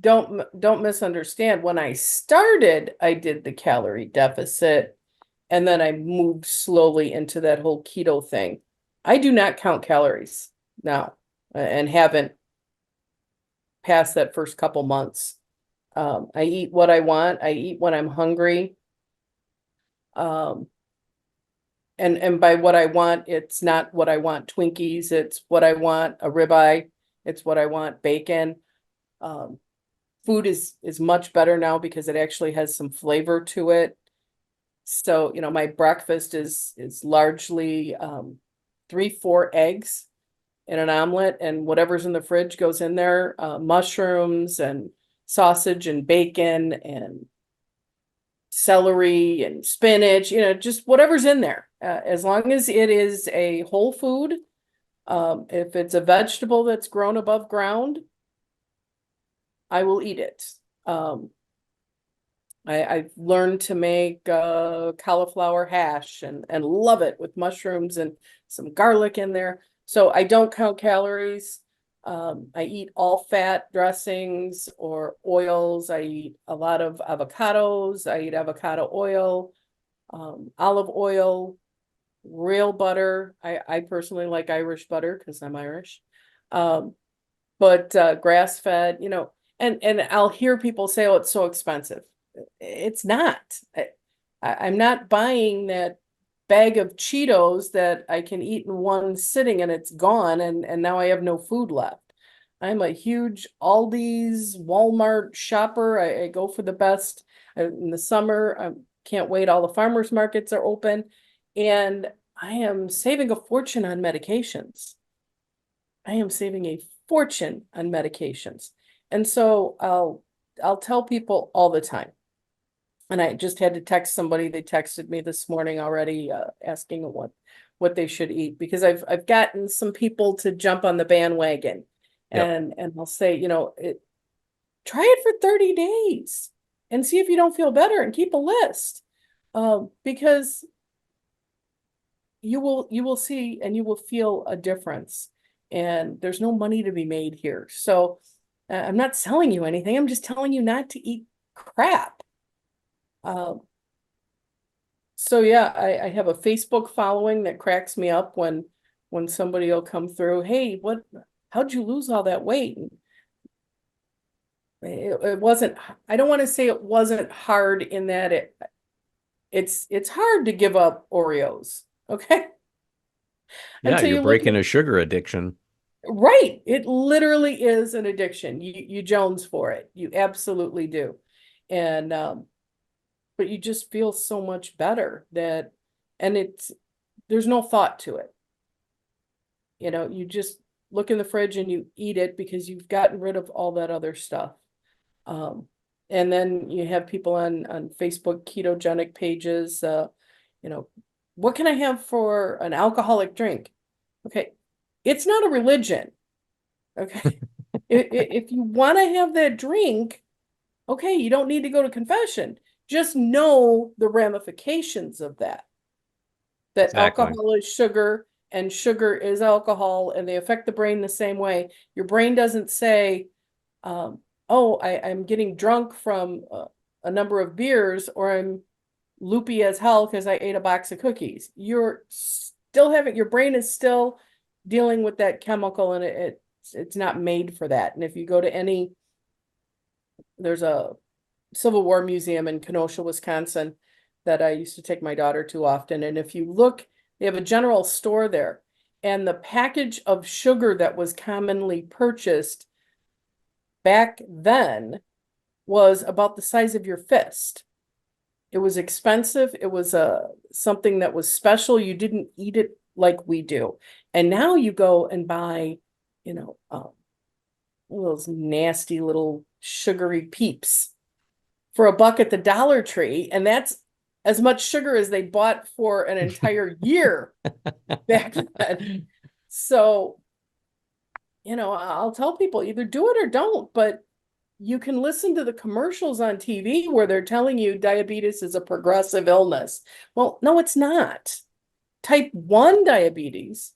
don't misunderstand. When I started, I did the calorie deficit, and then I moved slowly into that whole keto thing. I do not count calories now, and haven't past that first couple months. I eat what I want. I eat when I'm hungry. Um, and by what I want, it's not what I want Twinkies. It's what I want a ribeye. It's what I want bacon. Um, Food is much better now because it actually has some flavor to it. So, my breakfast is largely 3, 4 eggs in an omelet, and whatever's in the fridge goes in there. Mushrooms and sausage and bacon and celery and spinach, just whatever's in there. As long as it is a whole food, if it's a vegetable that's grown above ground, I will eat it. I've learned to make cauliflower hash and love it with mushrooms and some garlic in there. So I don't count calories. I eat all fat dressings or oils. I eat a lot of avocados. I eat avocado oil, olive oil, real butter. I personally like Irish butter because I'm Irish. But grass fed, and I'll hear people say, oh, it's so expensive. It's not. I'm not buying that bag of Cheetos that I can eat in one sitting and it's gone, and now I have no food left. I'm a huge Aldi's, Walmart shopper. I go for the best. In the summer, I can't wait. All the farmers markets are open, and I am saving a fortune on medications. I am saving a fortune on medications. And so I'll tell people all the time. And I just had to text somebody. They texted me this morning already, asking what they should eat, because I've gotten some people to jump on the bandwagon, yep. and I'll say, try it for 30 days and see if you don't feel better, and keep a list. Because you will see and you will feel a difference, and there's no money to be made here. So I'm not selling you anything. I'm just telling you not to eat crap. So yeah, I have a Facebook following that cracks me up when somebody will come through. Hey, how'd you lose all that weight? And it wasn't, I don't want to say it wasn't hard, in that it's hard to give up Oreos. Okay. Yeah, Until you're you look breaking a sugar addiction. right. It literally is an addiction. You Jones for it. You absolutely do. And but you just feel so much better and there's no thought to it. You just look in the fridge and you eat it because you've gotten rid of all that other stuff. And then you have people on Facebook ketogenic pages, what can I have for an alcoholic drink? Okay. It's not a religion. Okay. If you want to have that drink, okay, you don't need to go to confession. Just know the ramifications of that. That Exactly. alcohol is sugar and sugar is alcohol, and they affect the brain the same way. Your brain doesn't say, oh, I'm getting drunk from a number of beers, or I'm loopy as hell because I ate a box of cookies. You're still having, your brain is still dealing with that chemical, and it's not made for that. And if you go to there's a Civil War museum in Kenosha, Wisconsin, that I used to take my daughter to often. And if you look, they have a general store there, and the package of sugar that was commonly purchased back then was about the size of your fist. It was expensive. It was something that was special. You didn't eat it like we do. And now you go and buy, those nasty little sugary peeps for $1 at the Dollar Tree, and that's as much sugar as they bought for an entire year back then. So, I'll tell people either do it or don't, but you can listen to the commercials on TV where they're telling you diabetes is a progressive illness. Well, no, it's not. Type 1 diabetes,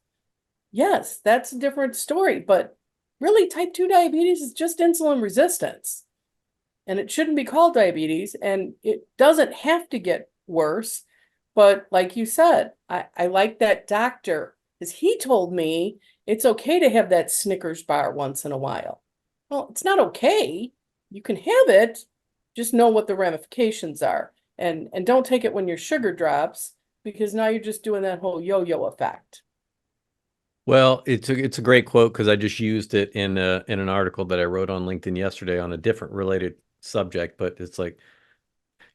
yes, that's a different story, but really type 2 diabetes is just insulin resistance. And it shouldn't be called diabetes, and it doesn't have to get worse. But like you said, I like that doctor, because he told me it's okay to have that Snickers bar once in a while. Well, it's not okay. You can have it, just know what the ramifications are. And don't take it when your sugar drops, because now you're just doing that whole yo-yo effect. Well, it's a great quote because I just used it in an article that I wrote on LinkedIn yesterday on a different related subject, but it's like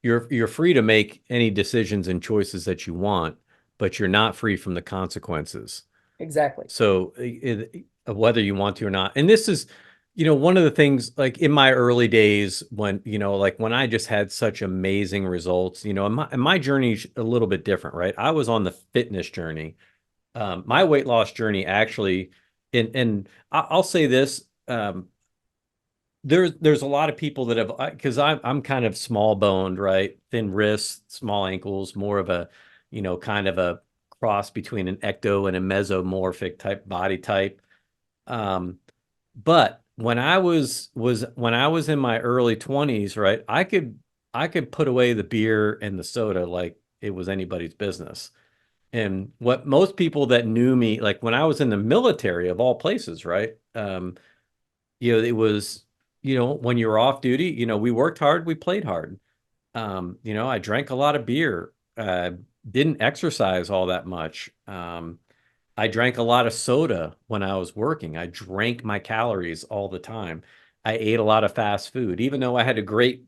you're free to make any decisions and choices that you want, but you're not free from the consequences. Exactly. So whether you want to or not. And this is, one of the things like in my early days when, like when I just had such amazing results, and my journey's a little bit different, right? I was on the fitness journey. My weight loss journey actually, and I'll say this, there's a lot of people that have, because I'm kind of small boned, right? Thin wrists, small ankles, more of a, kind of a cross between an ecto and a mesomorphic type body type. But when I was when I was in my early 20s, right, I could put away the beer and the soda like it was anybody's business. And what most people that knew me, like when I was in the military of all places, right? It was, when you were off duty, we worked hard, we played hard. I drank a lot of beer, didn't exercise all that much. I drank a lot of soda when I was working. I drank my calories all the time. I ate a lot of fast food, even though I had a great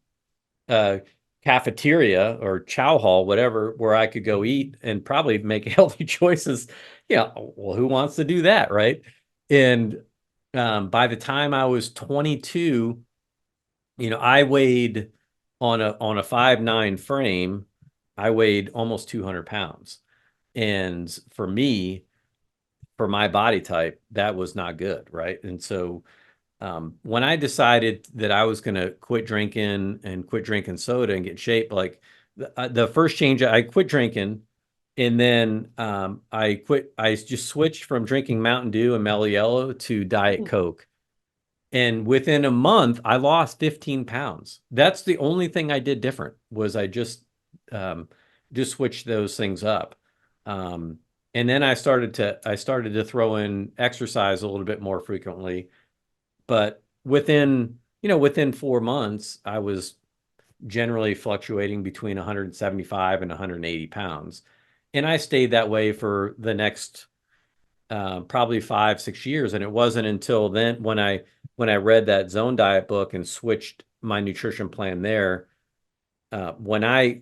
uh, cafeteria or chow hall, whatever, where I could go eat and probably make healthy choices. Yeah, well, who wants to do that, right? And by the time I was 22, I weighed on a 5'9" frame, I weighed almost 200 pounds. And for me, for my body type, that was not good, right? And so when I decided that I was going to quit drinking and quit drinking soda and get in shape, like the first change, I quit drinking, and then I just switched from drinking Mountain Dew and Mellow Yellow to Diet Coke. And within a month, I lost 15 pounds. That's the only thing I did different was I um, just switched those things up. And then I started to throw in exercise a little bit more frequently. But within 4 months, I was generally fluctuating between 175 and 180 pounds. And I stayed that way for the next probably 5, 6 years. And it wasn't until then when I read that Zone Diet book and switched my nutrition plan there, when I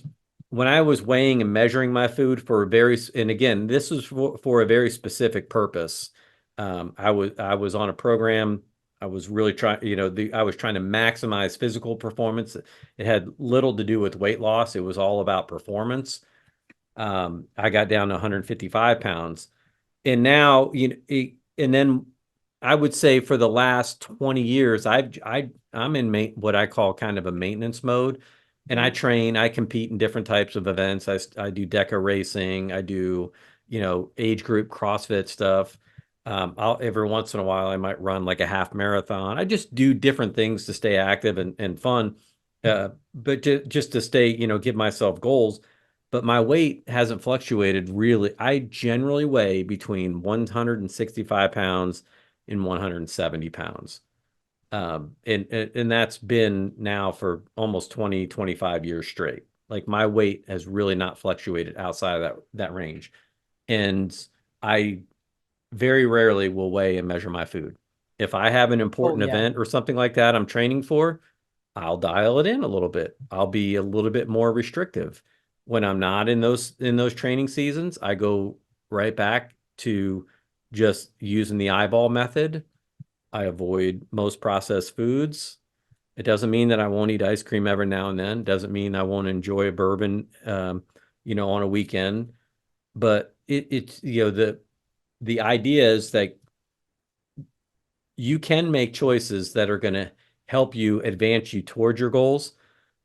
was weighing and measuring my food and again, this was for a very specific purpose. I was on a program. I was really trying, I was trying to maximize physical performance. It had little to do with weight loss. It was all about performance. I got down to 155 pounds. And now, and then I would say for the last 20 years, I'm in what I call kind of a maintenance mode. And I compete in different types of events. I do DECA racing. I do, age group CrossFit stuff. Every once in a while, I might run like a half marathon. I just do different things to stay active and fun. But just to stay, give myself goals. But my weight hasn't fluctuated really. I generally weigh between 165 pounds and 170 pounds. And that's been now for almost 20, 25 years straight. Like my weight has really not fluctuated outside of that range. And I very rarely will weigh and measure my food. If I have an Oh, important yeah. event or something like that I'm training for, I'll dial it in a little bit. I'll be a little bit more restrictive. When I'm not in those training seasons, I go right back to just using the eyeball method. I avoid most processed foods. It doesn't mean that I won't eat ice cream every now and then. It doesn't mean I won't enjoy a bourbon, on a weekend. But it's the idea is that you can make choices that are going to help you advance you towards your goals,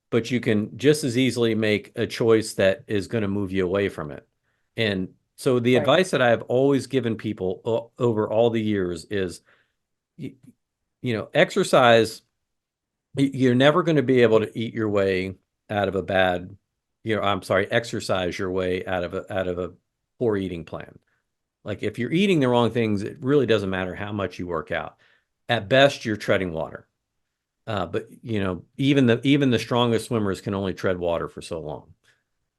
but you can just as easily make a choice that is going to move you away from it. And so the Right. advice that I've always given people over all the years is, exercise, you're never going to be able to eat your way out of a bad, exercise your way out of a poor eating plan. Like if you're eating the wrong things, it really doesn't matter how much you work out. At best, you're treading water. But even the strongest swimmers can only tread water for so long.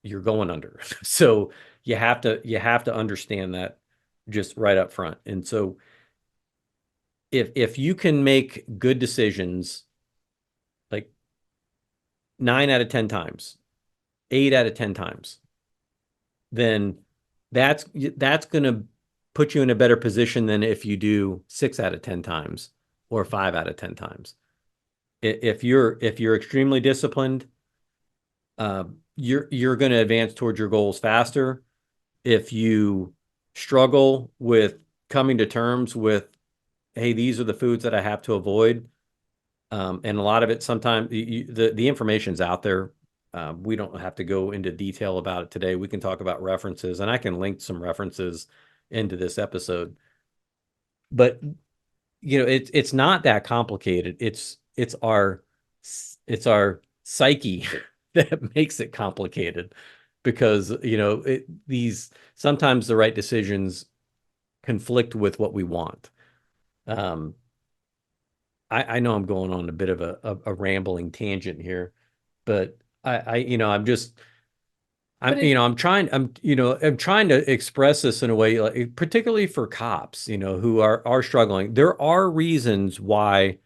You're going under. So you have to understand that just right up front. And so if you can make good decisions like 9 out of 10 times, 8 out of 10 times, then that's going to put you in a better position than if you do 6 out of 10 times or 5 out of 10 times. If you're extremely disciplined, you're going to advance towards your goals faster. If you struggle with coming to terms with, hey, these are the foods that I have to avoid, and a lot of it sometimes the information's out there. We don't have to go into detail about it today. We can talk about references, and I can link some references into this episode. But it's not that complicated. It's our psyche that makes it complicated, because these sometimes the right decisions conflict with what we want. I know I'm going on a bit of a rambling tangent here, but I'm trying to express this in a way, like, particularly for cops, who are struggling. There are reasons why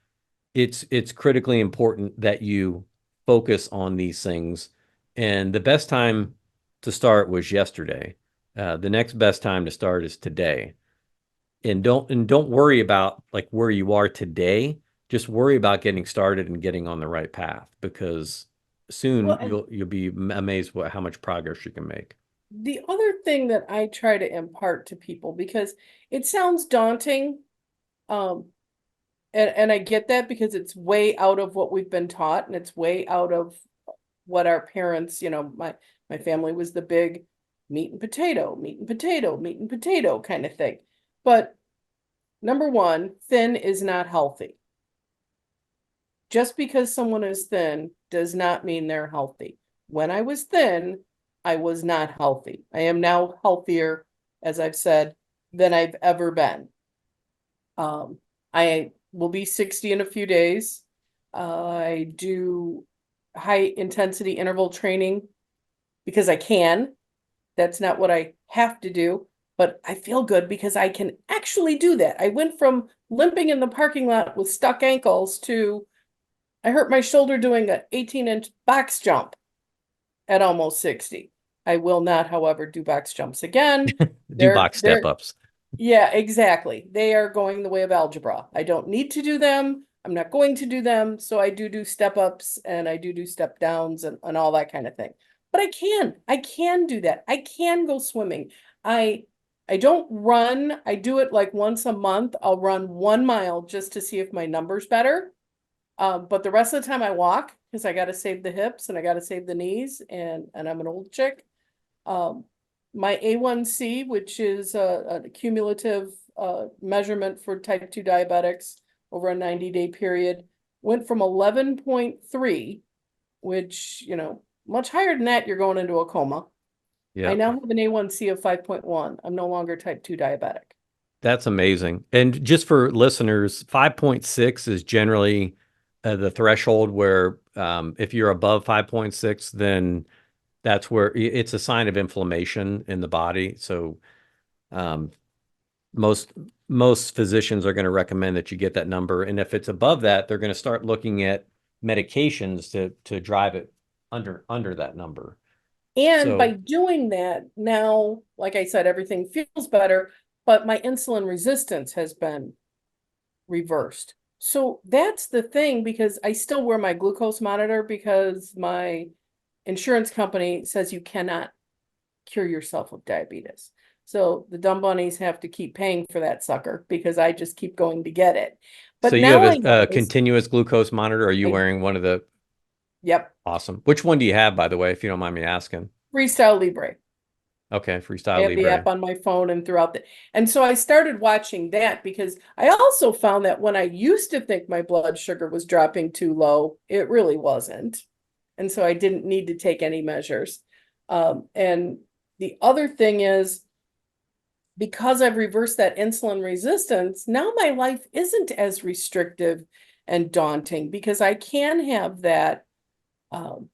it's critically important that you focus on these things. And the best time to start was yesterday. The next best time to start is today. And don't worry about like where you are today. Just worry about getting started and getting on the right path, because soon Well, you'll be amazed how much progress you can make. the other thing that I try to impart to people, because it sounds daunting, um, and I get that because it's way out of what we've been taught, and it's way out of what our parents, my family was the big meat and potato, meat and potato, meat and potato kind of thing. But number one, thin is not healthy. Just because someone is thin does not mean they're healthy. When I was thin, I was not healthy. I am now healthier, as I've said, than I've ever been. I will be 60 in a few days. I do high intensity interval training because I can. That's not what I have to do, but I feel good because I can actually do that. I went from limping in the parking lot with stuck ankles to I hurt my shoulder doing an 18-inch box jump at almost 60. I will not, however, do box jumps again. Do box step ups. Yeah, exactly. They are going the way of algebra. I don't need to do them. I'm not going to do them. So I do step ups, and I do step downs and all that kind of thing. But I can do that. I can go swimming. I don't run. I do it like once a month. I'll run 1 mile just to see if my number's better. But the rest of the time I walk because I got to save the hips and I got to save the knees, and I'm an old chick. My A1C, which is a cumulative measurement for type 2 diabetics over a 90-day period, went from 11.3, which, much higher than that, you're going into a coma. Yeah. I now have an A1C of 5.1. I'm no longer type 2 diabetic. That's amazing. And just for listeners, 5.6 is generally the threshold where if you're above 5.6, then that's where it's a sign of inflammation in the body. So most physicians are going to recommend that you get that number. And if it's above that, they're going to start looking at medications to drive it under that number. And by doing that, now, like I said, everything feels better, but my insulin resistance has been reversed. So that's the thing, because I still wear my glucose monitor because my insurance company says you cannot cure yourself of diabetes. So the dumb bunnies have to keep paying for that sucker because I just keep going to get it. So But you have now I a notice, continuous glucose monitor. Are you I, wearing one of the yep, awesome? Which one do you have, by the way, if you don't mind me asking? Freestyle Libre. Okay, I Freestyle have the Libre. app on my phone and and so I started watching that because I also found that when I used to think my blood sugar was dropping too low, it really wasn't. And so I didn't need to take any measures. And the other thing is, because I've reversed that insulin resistance, now my life isn't as restrictive and daunting because I can have that um,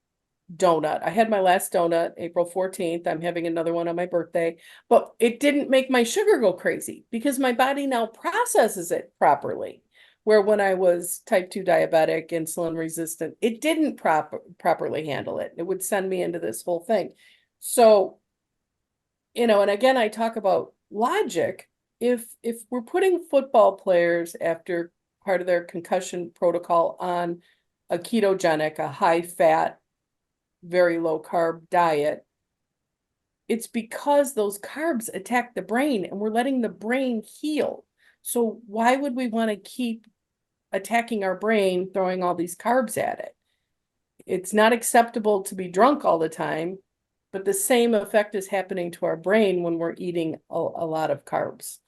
donut. I had my last donut April 14th. I'm having another one on my birthday, but it didn't make my sugar go crazy because my body now processes it properly. Where when I was type 2 diabetic, insulin resistant, it didn't properly handle it. It would send me into this whole thing. So, and again, I talk about logic. If we're putting football players after part of their concussion protocol on a ketogenic, a high fat, very low carb diet, it's because those carbs attack the brain and we're letting the brain heal. So why would we want to keep attacking our brain, throwing all these carbs at it? It's not acceptable to be drunk all the time, but the same effect is happening to our brain when we're eating a lot of carbs.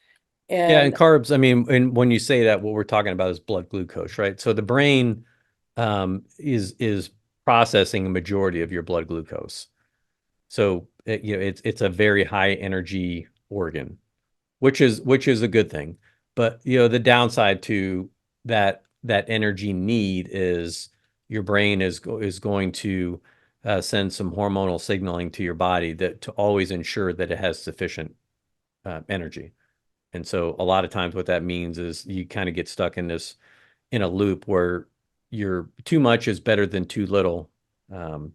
Yeah, and And carbs, I mean, and when you say that, what we're talking about is blood glucose, right? So the brain is processing a majority of your blood glucose. So it's a very high energy organ, which is a good thing. But the downside to that energy need is your brain is going to send some hormonal signaling to your body that to always ensure that it has sufficient energy. And so a lot of times what that means is you kind of get stuck in a loop where you're too much is better than too little. Um,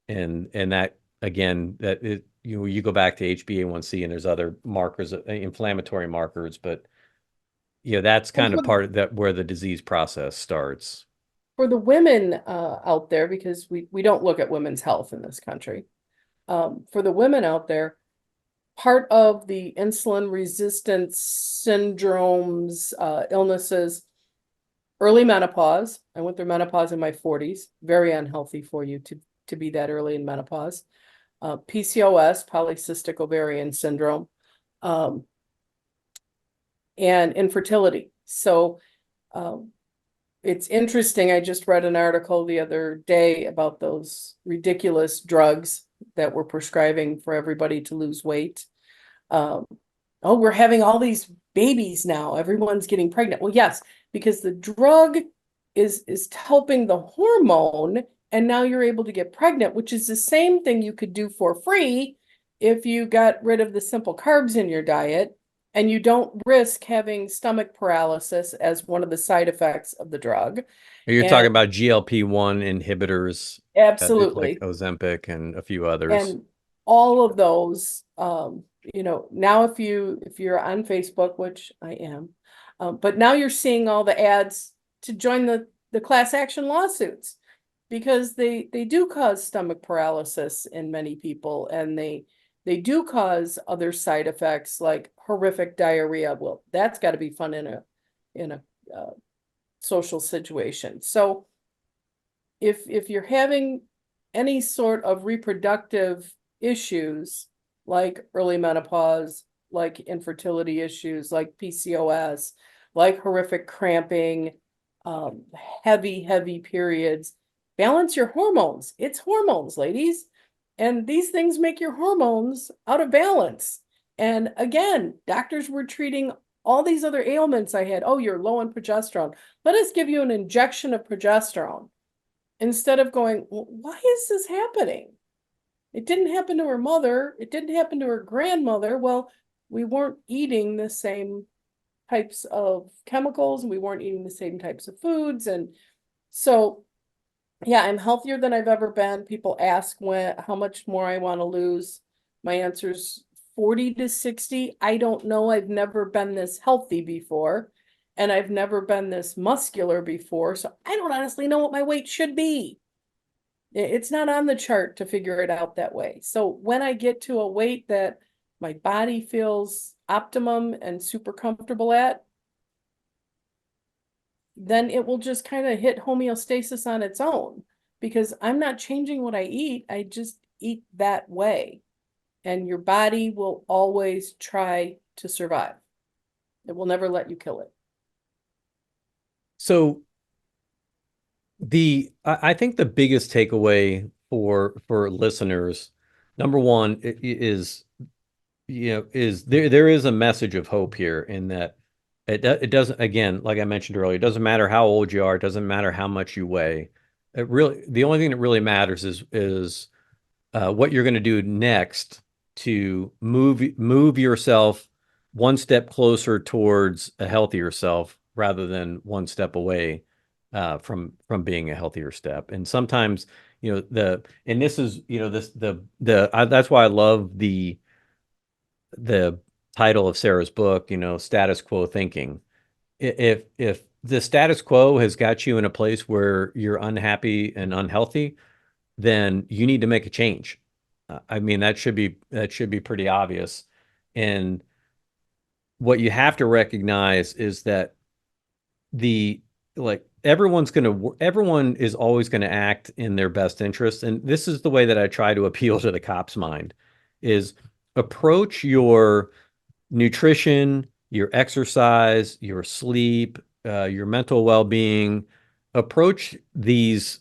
and that again, you go back to HbA1c and there's other markers, inflammatory markers, but that's kind of part of that where the disease process starts. for the women out there, because we don't look at women's health in this country, for the women out there, part of the insulin resistance syndromes, illnesses, early menopause. I went through menopause in my 40s, very unhealthy for you to be that early in menopause. PCOS, polycystic ovarian syndrome, um, and infertility. So it's interesting. I just read an article the other day about those ridiculous drugs that we're prescribing for everybody to lose weight. Oh, we're having all these babies now. Everyone's getting pregnant. Well, yes, because the drug is helping the hormone, and now you're able to get pregnant, which is the same thing you could do for free if you got rid of the simple carbs in your diet and you don't risk having stomach paralysis as one of the side effects of the drug. You're talking And about GLP-1 inhibitors, like absolutely. Ozempic and a few others. And all of those, now if you're on Facebook, which I am, but now you're seeing all the ads to join the class action lawsuits because they do cause stomach paralysis in many people, and they do cause other side effects like horrific diarrhea. Well, that's got to be fun in a social situation. So if you're having any sort of reproductive issues like early menopause, like infertility issues, like PCOS, like horrific cramping, um, heavy periods, balance your hormones. It's hormones, ladies. And these things make your hormones out of balance. And again, doctors were treating all these other ailments I had. Oh, you're low on progesterone. Let us give you an injection of progesterone instead of going, well, why is this happening? It didn't happen to her mother. It didn't happen to her grandmother. Well, we weren't eating the same types of chemicals and we weren't eating the same types of foods. And so, yeah, I'm healthier than I've ever been. People ask how much more I want to lose. My answer's 40 to 60. I don't know. I've never been this healthy before. And I've never been this muscular before. So I don't honestly know what my weight should be. It's not on the chart to figure it out that way. So when I get to a weight that my body feels optimum and super comfortable at, then it will just kind of hit homeostasis on its own, because I'm not changing what I eat. I just eat that way. And your body will always try to survive. It will never let you kill it. So I think the biggest takeaway for listeners, number one, is there is a message of hope here, in that it doesn't, again, like I mentioned earlier, it doesn't matter how old you are, it doesn't matter how much you weigh. The only thing that really matters is what you're going to do next to move yourself one step closer towards a healthier self, rather than one step away from being a healthier step. And sometimes, and this is, that's why I love the title of Sarah's book, status quo thinking. If the status quo has got you in a place where you're unhappy and unhealthy, then you need to make a change. I mean, that should be pretty obvious. And what you have to recognize is that the like everyone is always going to act in their best interest. And this is the way that I try to appeal to the cop's mind, is approach your nutrition, your exercise, your sleep, your mental well-being. Approach these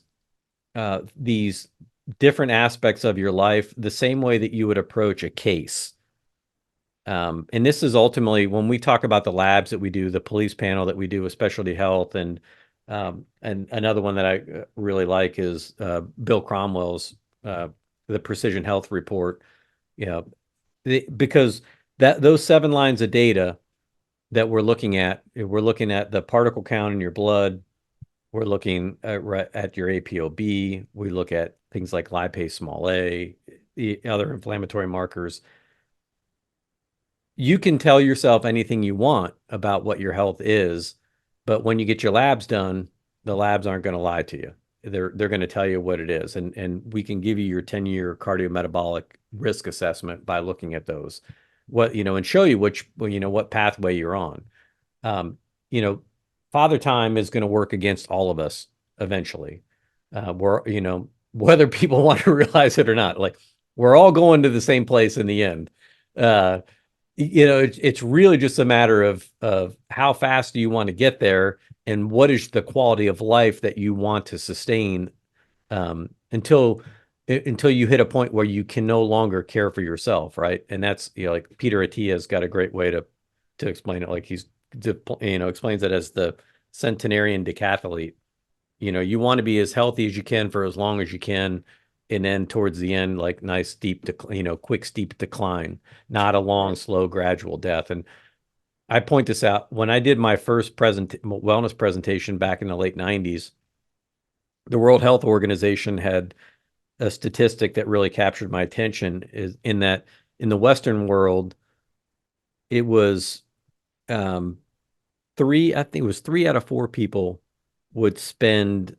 different aspects of your life the same way that you would approach a case. And this is ultimately, when we talk about the labs that we do, the police panel that we do with specialty health, and another one that I really like is Bill Cromwell's the Precision Health Report. Because those 7 lines of data that we're looking at the particle count in your blood. We're looking at your APOB. We look at things like lipase small a, the other inflammatory markers. You can tell yourself anything you want about what your health is, but when you get your labs done, the labs aren't going to lie to you. They're going to tell you what it is, and we can give you your 10-year cardiometabolic risk assessment by looking at those, and show you what pathway you're on. Um, Father Time is going to work against all of us eventually. Whether people want to realize it or not, like, we're all going to the same place in the end. It's really just a matter of how fast do you want to get there, and what is the quality of life that you want to sustain until you hit a point where you can no longer care for yourself, right? And that's, like Peter Attia's got a great way to explain it. Like, explains it as the centenarian decathlete. You want to be as healthy as you can for as long as you can, and then towards the end, like, nice steep quick steep decline, not a long, slow, gradual death. And I point this out when I did my first wellness presentation back in the late 90s. The World Health Organization had a statistic that really captured my attention, is in that in the Western world, it was I think it was 3 out of 4 people would spend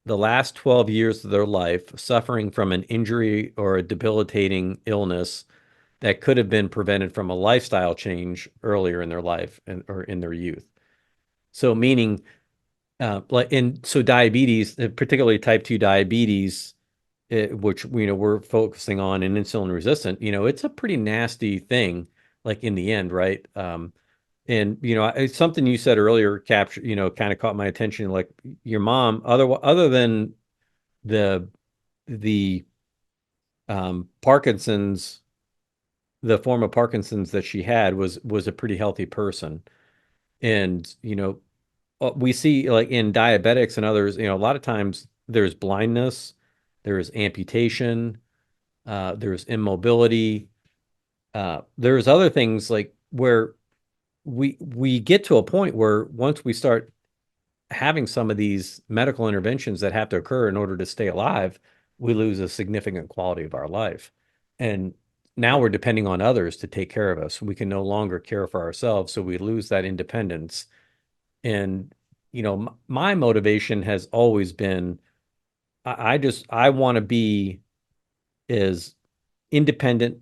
the last 12 years of their life suffering from an injury or a debilitating illness that could have been prevented from a lifestyle change earlier in their life, or in their youth. So meaning, so diabetes, particularly type 2 diabetes, which we're focusing on, and insulin resistant, it's a pretty nasty thing, like, in the end, right? And it's something you said earlier kind of caught my attention. Like, your mom, other than the Parkinson's, the form of Parkinson's that she had was a pretty healthy person. And we see, like, in diabetics and others, a lot of times there's blindness, there's amputation, there's immobility, there's other things, like, where we get to a point where, once we start having some of these medical interventions that have to occur in order to stay alive, we lose a significant quality of our life. And now we're depending on others to take care of us. We can no longer care for ourselves, so we lose that independence. And my motivation has always been, I want to be as independent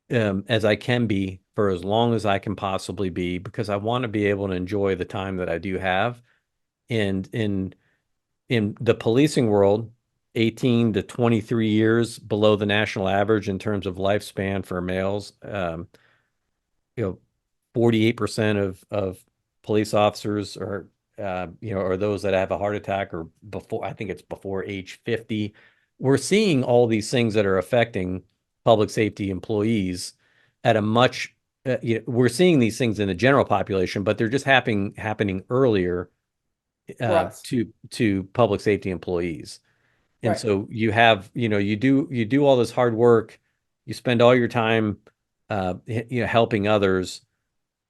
as I can be for as long as I can possibly be, because I want to be able to enjoy the time that I do have. And in the policing world, 18 to 23 years below the national average in terms of lifespan for males. You know, 48% of police officers are, are those that have a heart attack or before, I think it's before age 50. We're seeing all these things that are affecting public safety employees at a much, we're seeing these things in the general population, but they're just happening earlier For us, to public safety employees. And right. so you have, you do all this hard work, you spend all your time, helping others.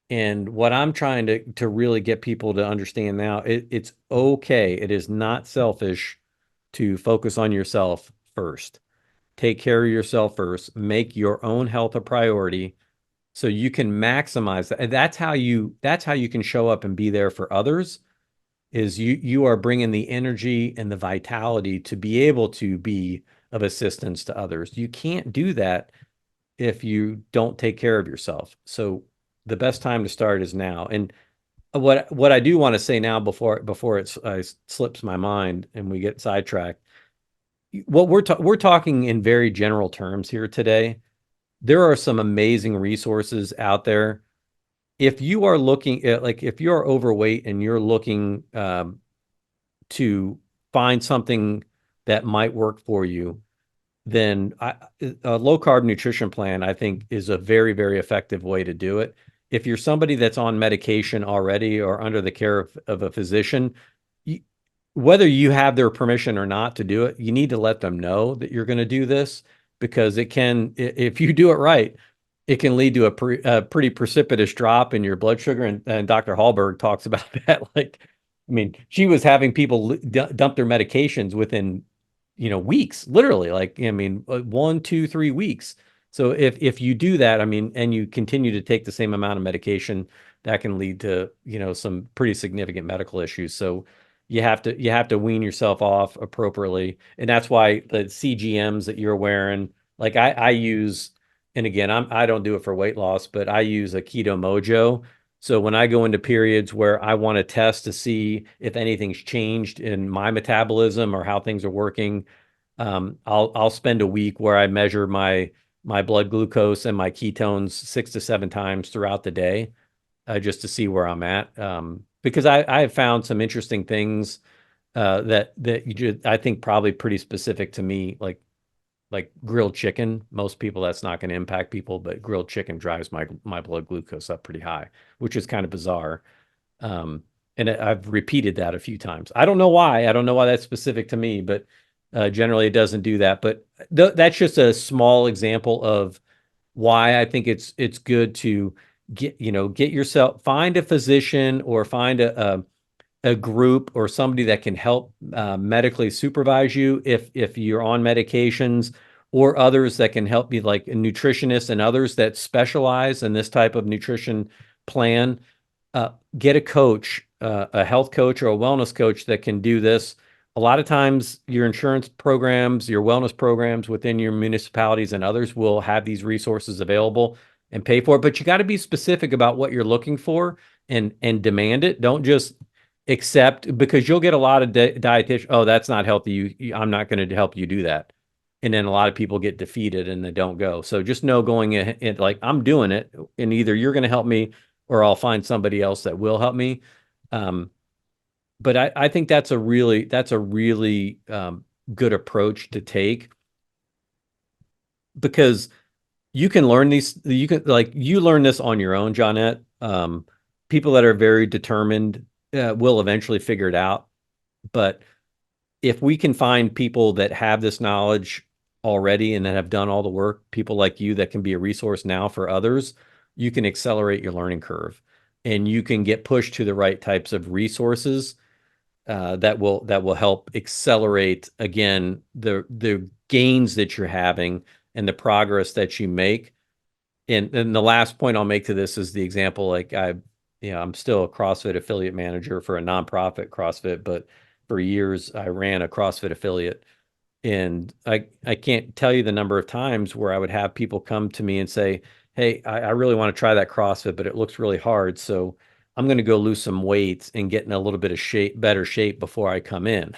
And what I'm trying to really get people to understand now, it's okay. It is not selfish to focus on yourself first. Take care of yourself first. Make your own health a priority so you can maximize that. And that's how you can show up and be there for others, is you are bringing the energy and the vitality to be able to be of assistance to others. You can't do that if you don't take care of yourself. So the best time to start is now. And what I do want to say now before it slips my mind and we get sidetracked, what we're talking in very general terms here today. There are some amazing resources out there. If you are looking at, like, if you're overweight and you're looking to find something that might work for you, then a low carb nutrition plan, I think, is a very, very effective way to do it. If you're somebody that's on medication already or under the care of a physician, whether you have their permission or not to do it, you need to let them know that you're going to do this, because it can, if you do it right, it can lead to a pretty precipitous drop in your blood sugar. And Dr. Hallberg talks about that. Like, I mean, she was having people dump their medications within, weeks, literally. Like, I mean, 1, 2, 3 weeks. So if you do that, I mean, and you continue to take the same amount of medication, that can lead to, some pretty significant medical issues. So you have to wean yourself off appropriately. And that's why the CGMs that you're wearing, like I use, and again, I don't do it for weight loss, but I use a Keto Mojo. So when I go into periods where I want to test to see if anything's changed in my metabolism or how things are working, I'll spend a week where I measure my blood glucose and my ketones 6 to 7 times throughout the day, just to see where I'm at. Because I have found some interesting things that I think probably pretty specific to me, like grilled chicken. Most people, that's not going to impact people, but grilled chicken drives my blood glucose up pretty high, which is kind of bizarre. And I've repeated that a few times. I don't know why. I don't know why that's specific to me, but generally it doesn't do that. But that's just a small example of why I think it's good to get yourself, find a physician or find a group or somebody that can help medically supervise you if you're on medications, or others that can help you, like nutritionists and others that specialize in this type of nutrition plan. Get a coach, a health coach or a wellness coach that can do this. A lot of times your insurance programs, your wellness programs within your municipalities and others will have these resources available and pay for it. But you got to be specific about what you're looking for and demand it. Don't just accept, because you'll get a lot of dietitians. Oh, that's not healthy. I'm not going to help you do that. And then a lot of people get defeated and they don't go. So just know going in, like, I'm doing it, and either you're going to help me or I'll find somebody else that will help me. But I think that's a really good approach to take, because you can learn these. You learn this on your own, Johnette. People that are very determined will eventually figure it out. But if we can find people that have this knowledge already and that have done all the work, people like you that can be a resource now for others, you can accelerate your learning curve, and you can get pushed to the right types of resources that will help accelerate, again, the gains that you're having and the progress that you make. And the last point I'll make to this is the example, like I'm still a CrossFit affiliate manager for a nonprofit CrossFit, but for years I ran a CrossFit affiliate. And I can't tell you the number of times where I would have people come to me and say, hey, I really want to try that CrossFit, but it looks really hard. So I'm going to go lose some weight and get in a little bit of better shape before I come in.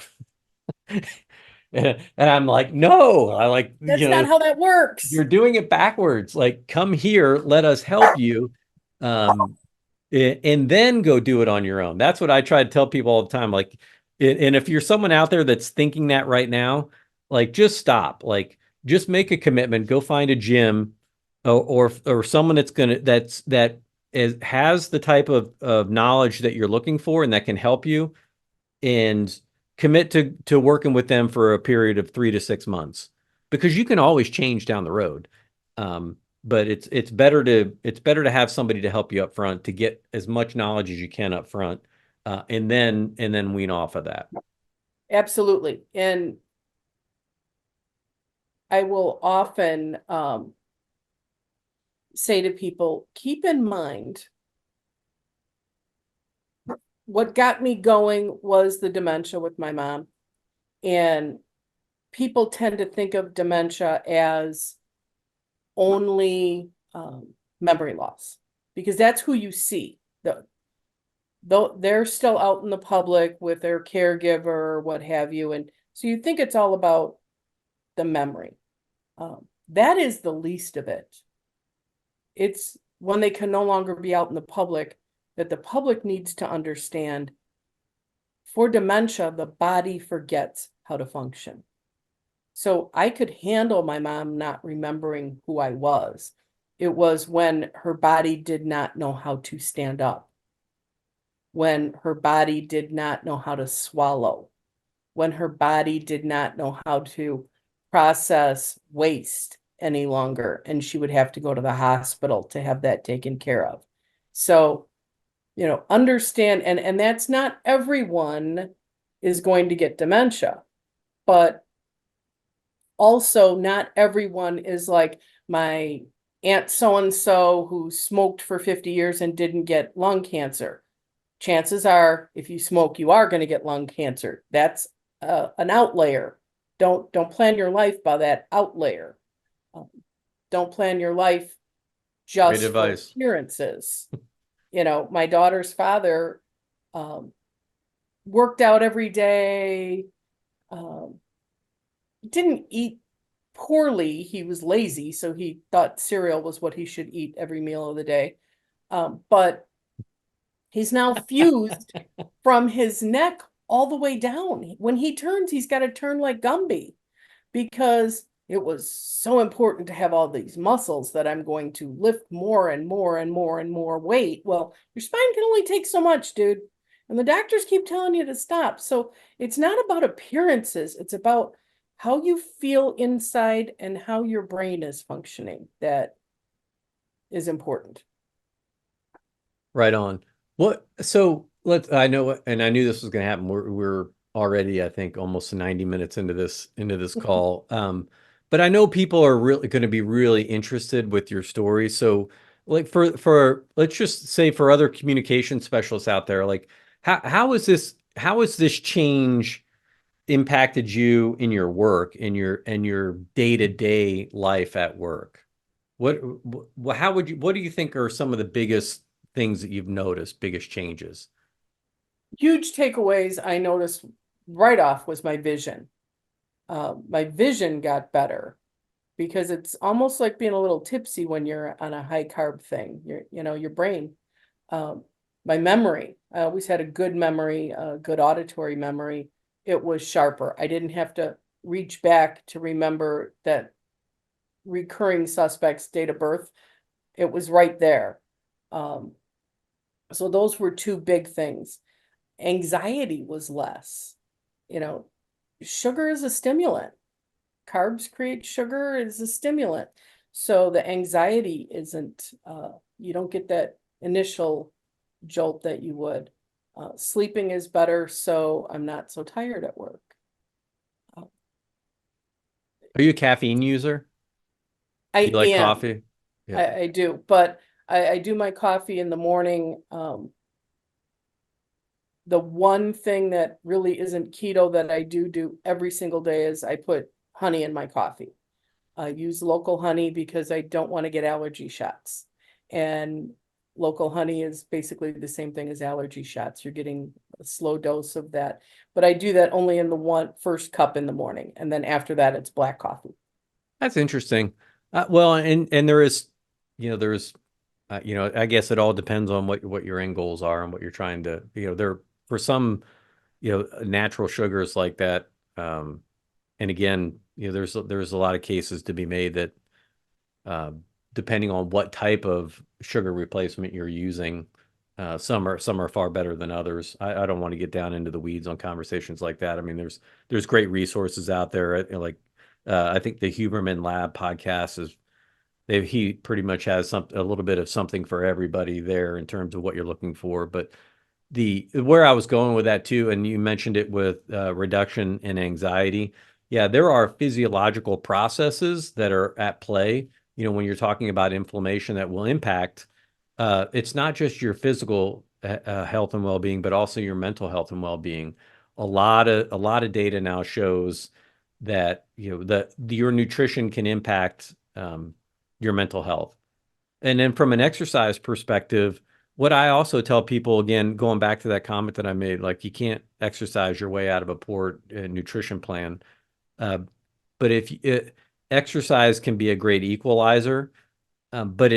And I'm like, no, That's not how that works. you're doing it backwards. Like, come here, let us help you. Um, and then go do it on your own. That's what I try to tell people all the time. Like, and if you're someone out there that's thinking that right now, like, just stop. Like, just make a commitment. Go find a gym, or someone that has the type of knowledge that you're looking for and that can help you, and commit to working with them for a period of 3 to 6 months, because you can always change down the road. But it's better to have somebody to help you up front, to get as much knowledge as you can up front, and then wean off of that. Absolutely. And I will often say to people, keep in mind, what got me going was the dementia with my mom. And people tend to think of dementia as only memory loss, because that's who you see. Though they're still out in the public with their caregiver or what have you. And so you think it's all about the memory. That is the least of it. It's when they can no longer be out in the public that the public needs to understand, for dementia, the body forgets how to function. So I could handle my mom not remembering who I was. It was when her body did not know how to stand up, when her body did not know how to swallow, when her body did not know how to process waste any longer, and she would have to go to the hospital to have that taken care of. So, understand, and that's not everyone is going to get dementia, but also not everyone is like my aunt so-and-so who smoked for 50 years and didn't get lung cancer. Chances are, if you smoke, you are going to get lung cancer. That's an outlier. Don't plan your life by that outlier. Don't plan your life just for appearances. My daughter's father worked out every day, didn't eat poorly. He was lazy, so he thought cereal was what he should eat every meal of the day. But he's now fused from his neck all the way down. When he turns, he's got to turn like Gumby, because it was so important to have all these muscles that I'm going to lift more and more and more and more weight. Well, your spine can only take so much, dude. And the doctors keep telling you to stop. So it's not about appearances. It's about how you feel inside and how your brain is functioning. That is important. Right on. I know, and I knew this was going to happen. We're already, I think, almost 90 minutes into this call. But I know people are really going to be really interested with your story. So, like, for let's just say, for other communication specialists out there, like, how is this change impacted you in your work, in your day-to-day life at work? What do you think are some of the biggest things that you've noticed, biggest changes? Huge takeaways I noticed right off was my vision. My vision got better, because it's almost like being a little tipsy when you're on a high carb thing. Your brain. My memory, I always had a good memory, a good auditory memory. It was sharper. I didn't have to reach back to remember that recurring suspect's date of birth. It was right there. So those were two big things. Anxiety was less. Sugar is a stimulant. Carbs create sugar as a stimulant. So the anxiety isn't, you don't get that initial jolt that you would. Sleeping is better, so I'm not so tired at work. Are you a caffeine user? I Do you like am. coffee? Yeah. I do, but I do my coffee in the morning. The one thing that really isn't keto that I do every single day is I put honey in my coffee. I use local honey because I don't want to get allergy shots. And local honey is basically the same thing as allergy shots. You're getting a slow dose of that. But I do that only in the first cup in the morning. And then after that, it's black coffee. That's interesting. Well, and there is, there's, I guess it all depends on what your end goals are and what you're trying to, there for some, natural sugars like that. And again, there's a lot of cases to be made that, depending on what type of sugar replacement you're using, some are far better than others. I don't want to get down into the weeds on conversations like that. I mean, there's great resources out there. Like, I think the Huberman Lab podcast he pretty much has a little bit of something for everybody there in terms of what you're looking for. But where I was going with that too, and you mentioned it with reduction in anxiety. Yeah, there are physiological processes that are at play, when you're talking about inflammation that will impact, it's not just your physical health and well-being, but also your mental health and well-being. A lot of data now shows that, your nutrition can impact your mental health. And then from an exercise perspective, what I also tell people, again, going back to that comment that I made, like you can't exercise your way out of a poor nutrition plan. But exercise can be a great equalizer, but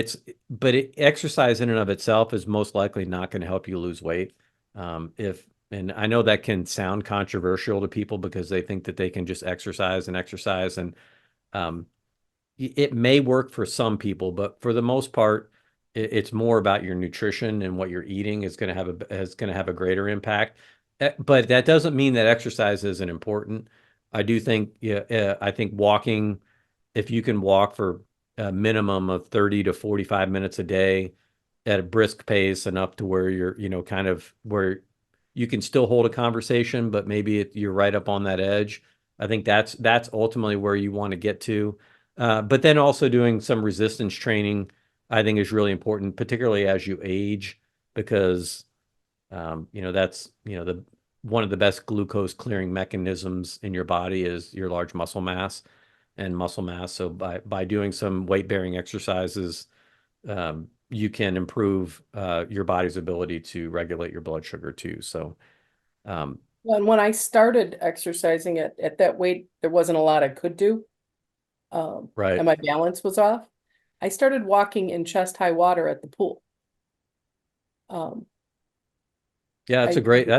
exercise in and of itself is most likely not going to help you lose weight. And I know that can sound controversial to people because they think that they can just exercise and exercise, and it may work for some people, but for the most part, it's more about your nutrition and what you're eating is going to have a greater impact. But that doesn't mean that exercise isn't important. I do think, I think walking, if you can walk for a minimum of 30 to 45 minutes a day at a brisk pace, enough to where you're, kind of where you can still hold a conversation, but maybe you're right up on that edge. I think that's ultimately where you want to get to. But then also doing some resistance training, I think is really important, particularly as you age, because, that's, one of the best glucose clearing mechanisms in your body is your large muscle mass and muscle mass. So by doing some weight bearing exercises, you can improve your body's ability to regulate your blood sugar too. So, And when I started exercising at that weight, there wasn't a lot I could do. right. And my balance was off. I started walking in chest high water at the pool. Yeah, that's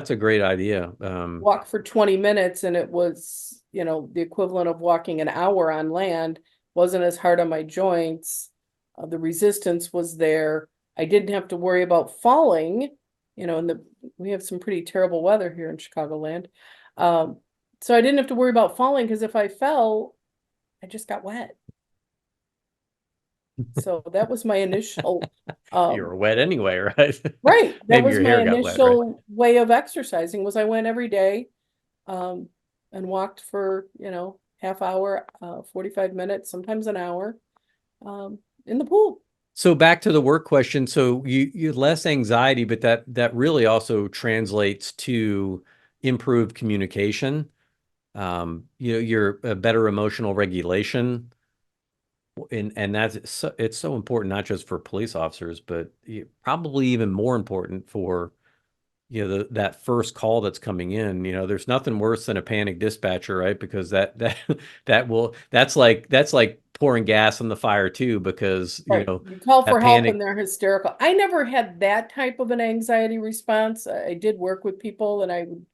a great idea. Walk for 20 minutes and it was, the equivalent of walking an hour on land. Wasn't as hard on my joints. The resistance was there. I didn't have to worry about falling, and we have some pretty terrible weather here in Chicagoland. So I didn't have to worry about falling because if I fell, I just got wet. So that was my initial You were wet anyway, right? right. That Maybe was your my hair got wet, right? initial way of exercising was I went every day and walked for, half hour, 45 minutes, sometimes an hour in the pool. So back to the work question. So you less anxiety, but that really also translates to improved communication. You're a better emotional regulation. And it's so important, not just for police officers, but probably even more important for, that first call that's coming in. There's nothing worse than a panic dispatcher, right? Because that's like pouring gas on the fire too, because, Right. You call for help panic. and they're hysterical. I never had that type of an anxiety response. I did work with people and I would,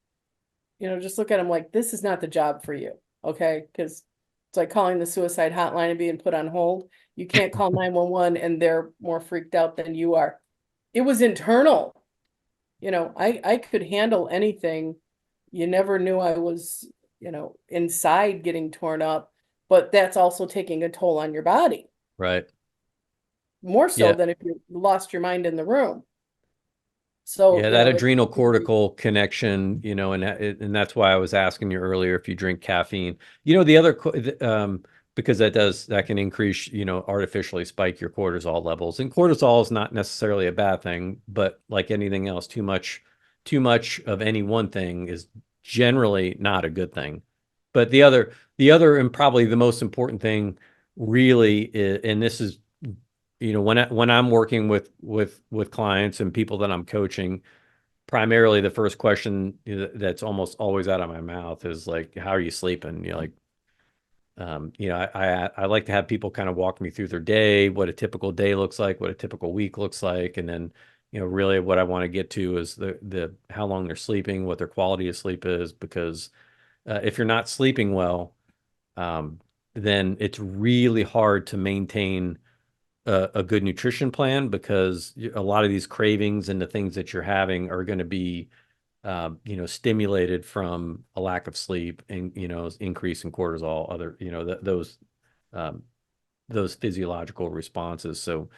just look at them like, this is not the job for you. Okay. Because it's like calling the suicide hotline and being put on hold. You can't call 911 and they're more freaked out than you are. It was internal. I could handle anything. You never knew I was, inside getting torn up, but that's also taking a toll on your body. Right. More so Yeah. than if you lost your mind in the room. So, Yeah, that adrenal cortical connection, and that's why I was asking you earlier if you drink caffeine. The other, because that can increase, artificially spike your cortisol levels. And cortisol is not necessarily a bad thing, but like anything else, too much of any one thing is generally not a good thing. But the other and probably the most important thing really is, and this is, when I'm working with clients and people that I'm coaching, primarily the first question that's almost always out of my mouth is like, how are you sleeping? I like to have people kind of walk me through their day, what a typical day looks like, what a typical week looks like. And then, really what I want to get to is the how long they're sleeping, what their quality of sleep is, because if you're not sleeping well, then it's really hard to maintain a good nutrition plan, because a lot of these cravings and the things that you're having are going to be stimulated from a lack of sleep and, increase in cortisol, other, those physiological responses. So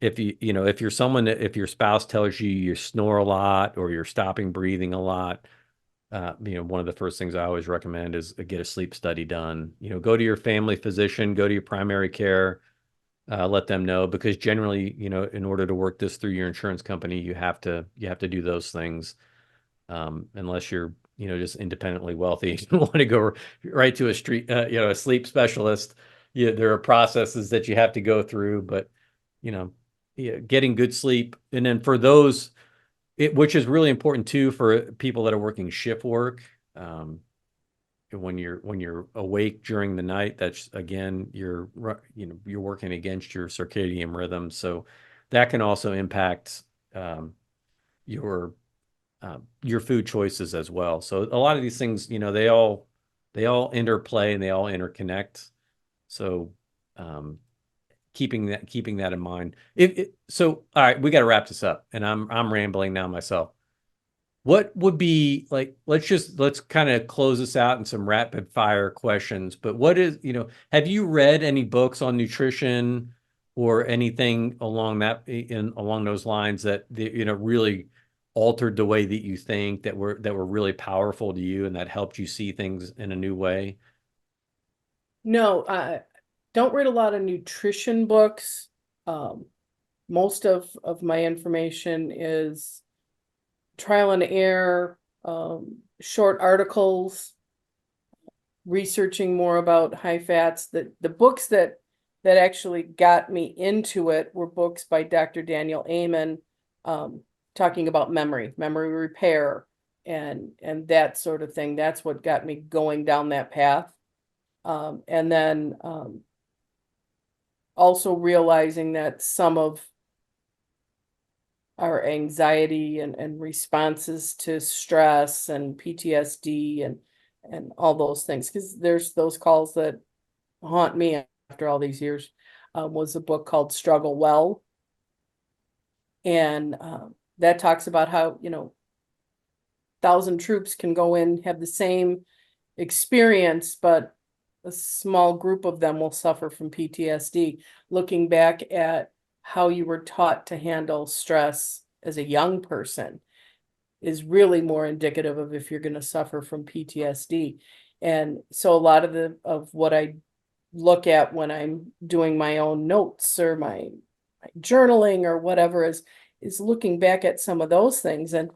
if your spouse tells you you snore a lot or you're stopping breathing a lot, one of the first things I always recommend is get a sleep study done. Go to your family physician, go to your primary care, let them know, because generally, in order to work this through your insurance company, you have to do those things. Unless you're, just independently wealthy, you want to go right to a sleep specialist. There are processes that you have to go through, but, getting good sleep. And then for those, which is really important too, for people that are working shift work, when you're awake during the night, that's, again, you're working against your circadian rhythm. So that can also impact, your food choices as well. So a lot of these things, they all interplay and they all interconnect. So keeping that in mind. So all right, we got to wrap this up, and I'm rambling now myself. What would be like, let's kind of close this out in some rapid fire questions. But have you read any books on nutrition or anything along those lines that really altered the way that you think, that were really powerful to you and that helped you see things in a new way? No, I don't read a lot of nutrition books. Most of my information is trial and error, short articles, researching more about high fats. The books that actually got me into it were books by Dr. Daniel Amen, talking about memory repair, and that sort of thing. That's what got me going down that path. And then also realizing that some of our anxiety and responses to stress and PTSD and all those things, because there's those calls that haunt me after all these years, was a book called Struggle Well. And that talks about how, 1,000 troops can go in, have the same experience, but a small group of them will suffer from PTSD. Looking back at how you were taught to handle stress as a young person is really more indicative of if you're going to suffer from PTSD. And so a lot of what I look at when I'm doing my own notes or my journaling or whatever is looking back at some of those things. And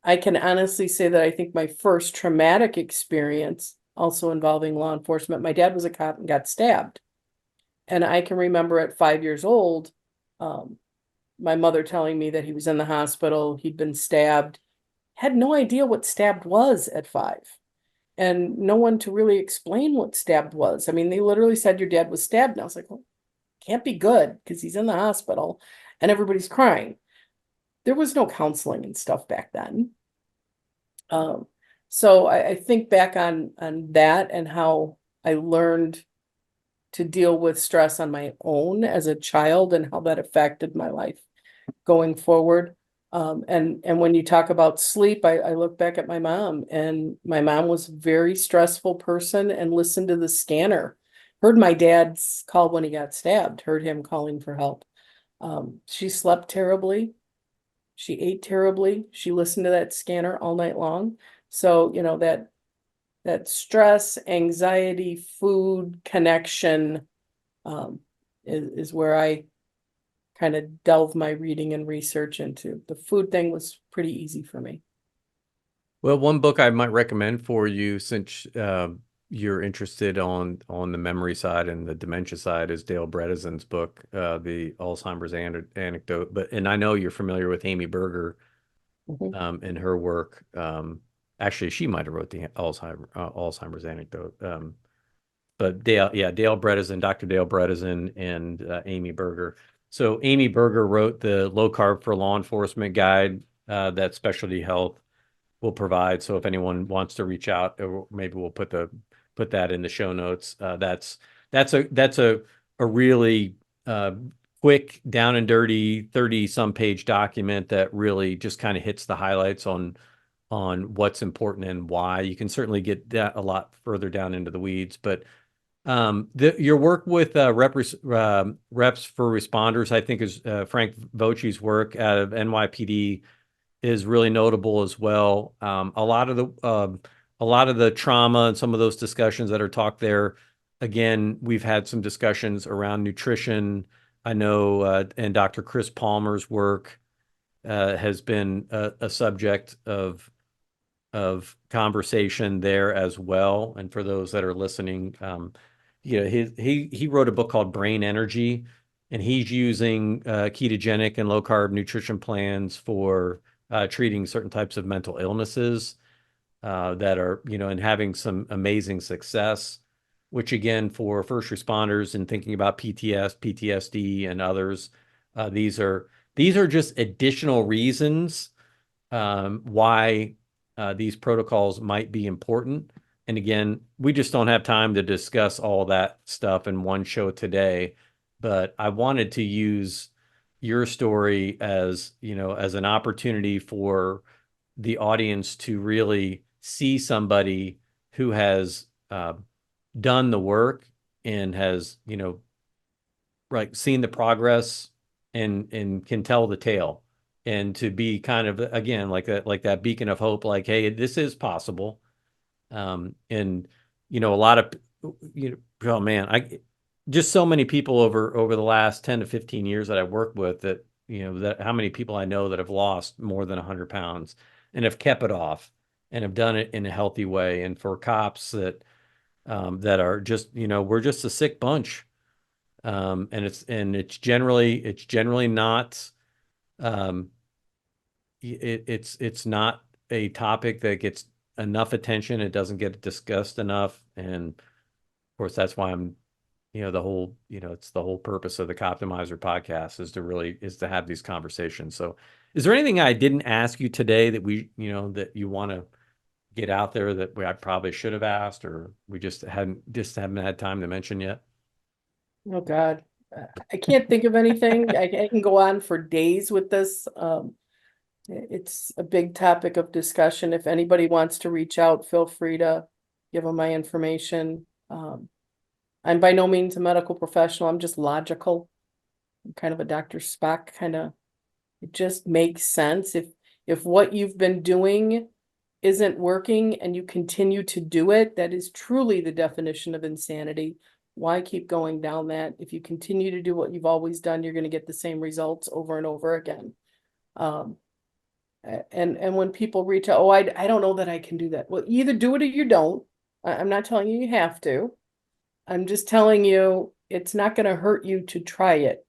I can honestly say that I think my first traumatic experience, also involving law enforcement, my dad was a cop and got stabbed. And I can remember at 5 years old, my mother telling me that he was in the hospital, he'd been stabbed, had no idea what stabbed was at 5. And no one to really explain what stabbed was. I mean, they literally said your dad was stabbed. And I was like, well, can't be good because he's in the hospital and everybody's crying. There was no counseling and stuff back then. So I think back on that and how I learned to deal with stress on my own as a child and how that affected my life going forward. And when you talk about sleep, I look back at my mom, and my mom was a very stressful person and listened to the scanner. Heard my dad's call when he got stabbed, heard him calling for help. She slept terribly. She ate terribly. She listened to that scanner all night long. So, that stress, anxiety, food connection is where I kind of delve my reading and research into. The food thing was pretty easy for me. Well, one book I might recommend for you, since you're interested on the memory side and the dementia side, is Dale Bredesen's book, The Alzheimer's Anecdote. And I know you're familiar with Amy Berger Mhm. and her work. Actually, she might have wrote the Alzheimer's Anecdote. But Dale Bredesen, Dr. Dale Bredesen, and Amy Berger. So Amy Berger wrote the Low Carb for Law Enforcement guide that Specialty Health will provide. So if anyone wants to reach out, or maybe we'll put that in the show notes. That's a really quick, down and dirty 30 some page document that really just kind of hits the highlights on what's important and why. You can certainly get that a lot further down into the weeds, but your work with reps for responders, I think, is Frank Vochi's work out of NYPD is really notable as well. A lot of the trauma and some of those discussions that are talked there. Again, we've had some discussions around nutrition. I know, and Dr. Chris Palmer's work has been a subject of conversation there as well. And for those that are listening, he wrote a book called Brain Energy, and he's using ketogenic and low carb nutrition plans for treating certain types of mental illnesses that are, and having some amazing success, which again, for first responders and thinking about PTSD and others, these are just additional reasons why these protocols might be important. And again, we just don't have time to discuss all that stuff in one show today. But I wanted to use your story as, as an opportunity for the audience to really see somebody who has done the work and has, right, seen the progress and can tell the tale, and to be kind of, again, like that beacon of hope, like, hey, this is possible. And a lot of, oh man, I just so many people over the last 10 to 15 years that I've worked with, that that how many people I know that have lost more than 100 pounds and have kept it off and have done it in a healthy way. And for cops that are just, we're just a sick bunch. And it's generally not, um, it's not a topic that gets enough attention. It doesn't get discussed enough. And of course, that's why I'm, it's the whole purpose of the Coptimizer podcast, is to have these conversations. So is there anything I didn't ask you today that that you want to get out there that I probably should have asked, or we just haven't had time to mention yet? Oh, God. I can't think of anything. I can go on for days with this. It's a big topic of discussion. If anybody wants to reach out, feel free to give them my information. I'm by no means a medical professional. I'm just logical. I'm kind of a Dr. Spock kind of. It just makes sense. If what you've been doing isn't working and you continue to do it, that is truly the definition of insanity. Why keep going down that? If you continue to do what you've always done, you're going to get the same results over and over again. And when people reach out, oh, I don't know that I can do that. Well, either do it or you don't. I'm not telling you you have to. I'm just telling you it's not going to hurt you to try it.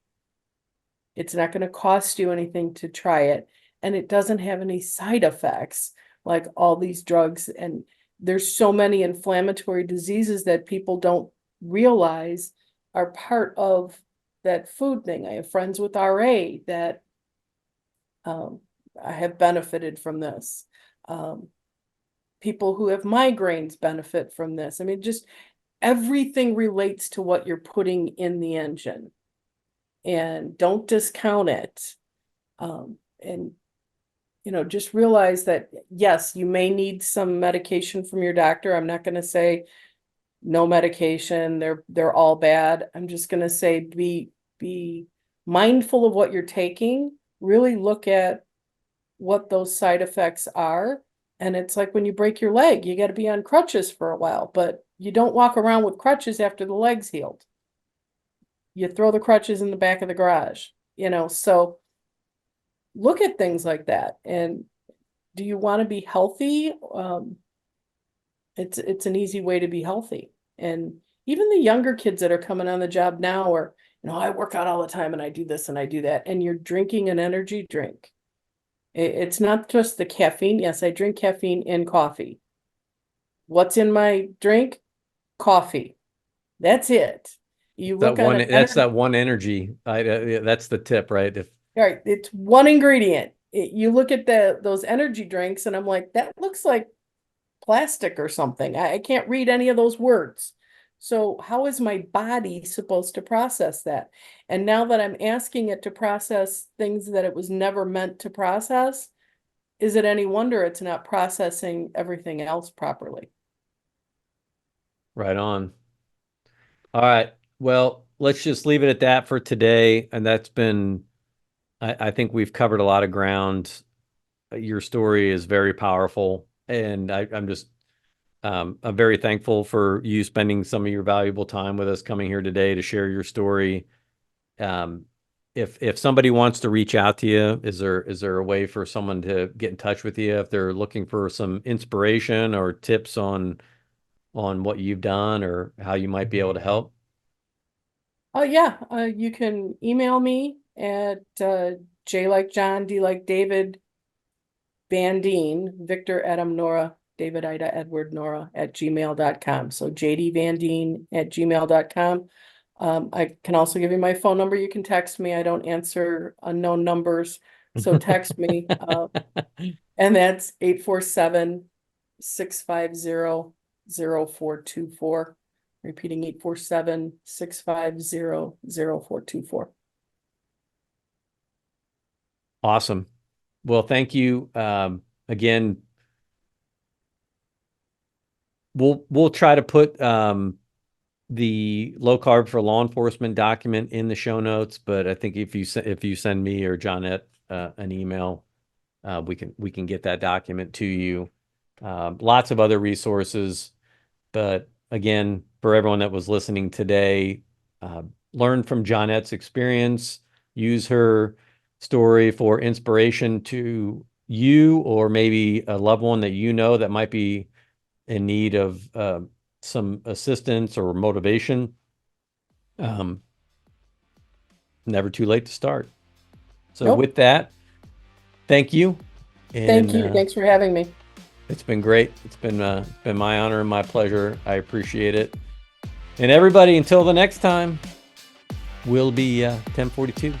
It's not going to cost you anything to try it. And it doesn't have any side effects like all these drugs. And there's so many inflammatory diseases that people don't realize are part of that food thing. I have friends with RA that I have benefited from this. People who have migraines benefit from this. I mean, just everything relates to what you're putting in the engine, and don't discount it. And just realize that, yes, you may need some medication from your doctor. I'm not going to say no medication, they're all bad. I'm just going to say be mindful of what you're taking. Really look at what those side effects are. And it's like when you break your leg, you got to be on crutches for a while, but you don't walk around with crutches after the leg's healed. You throw the crutches in the back of the garage, so look at things like that. And do you want to be healthy? It's an easy way to be healthy. And even the younger kids that are coming on the job now are, I work out all the time and I do this and I do that. And you're drinking an energy drink. It's not just the caffeine. Yes, I drink caffeine in coffee. What's in my drink? Coffee. That's it. You look That on one, an that's that one energy. That's the tip, right? right, it's one ingredient. You look at those energy drinks and I'm like, that looks like plastic or something. I can't read any of those words. So how is my body supposed to process that? And now that I'm asking it to process things that it was never meant to process, is it any wonder it's not processing everything else properly? Right on. All right. Well, let's just leave it at that for today. And I think we've covered a lot of ground. Your story is very powerful. And I'm very thankful for you spending some of your valuable time with us coming here today to share your story. If somebody wants to reach out to you, is there a way for someone to get in touch with you if they're looking for some inspiration or tips on what you've done or how you might be able to help? Oh yeah, you can email me at J like John, D like David, Van Dien, Victor Adam Nora, David Ida Edward Nora at gmail.com. So JD Van Dien at gmail.com. I can also give you my phone number. You can text me. I don't answer unknown numbers. So text me. And that's 847-650-0424. Repeating 847-650-0424. Awesome. Well, thank you. Again, we'll try to put the low carb for law enforcement document in the show notes, but I think if you send me or Johnette an email, we can get that document to you. Lots of other resources, but again, for everyone that was listening today, learn from Johnette's experience, use her story for inspiration to you or maybe a loved one that that might be in need of some assistance or motivation. Never too late to start. So Nope. with that, thank you. Thank you. Thanks for having me. It's been great. It's been my honor and my pleasure. I appreciate it. And everybody, until the next time, we'll be 1042.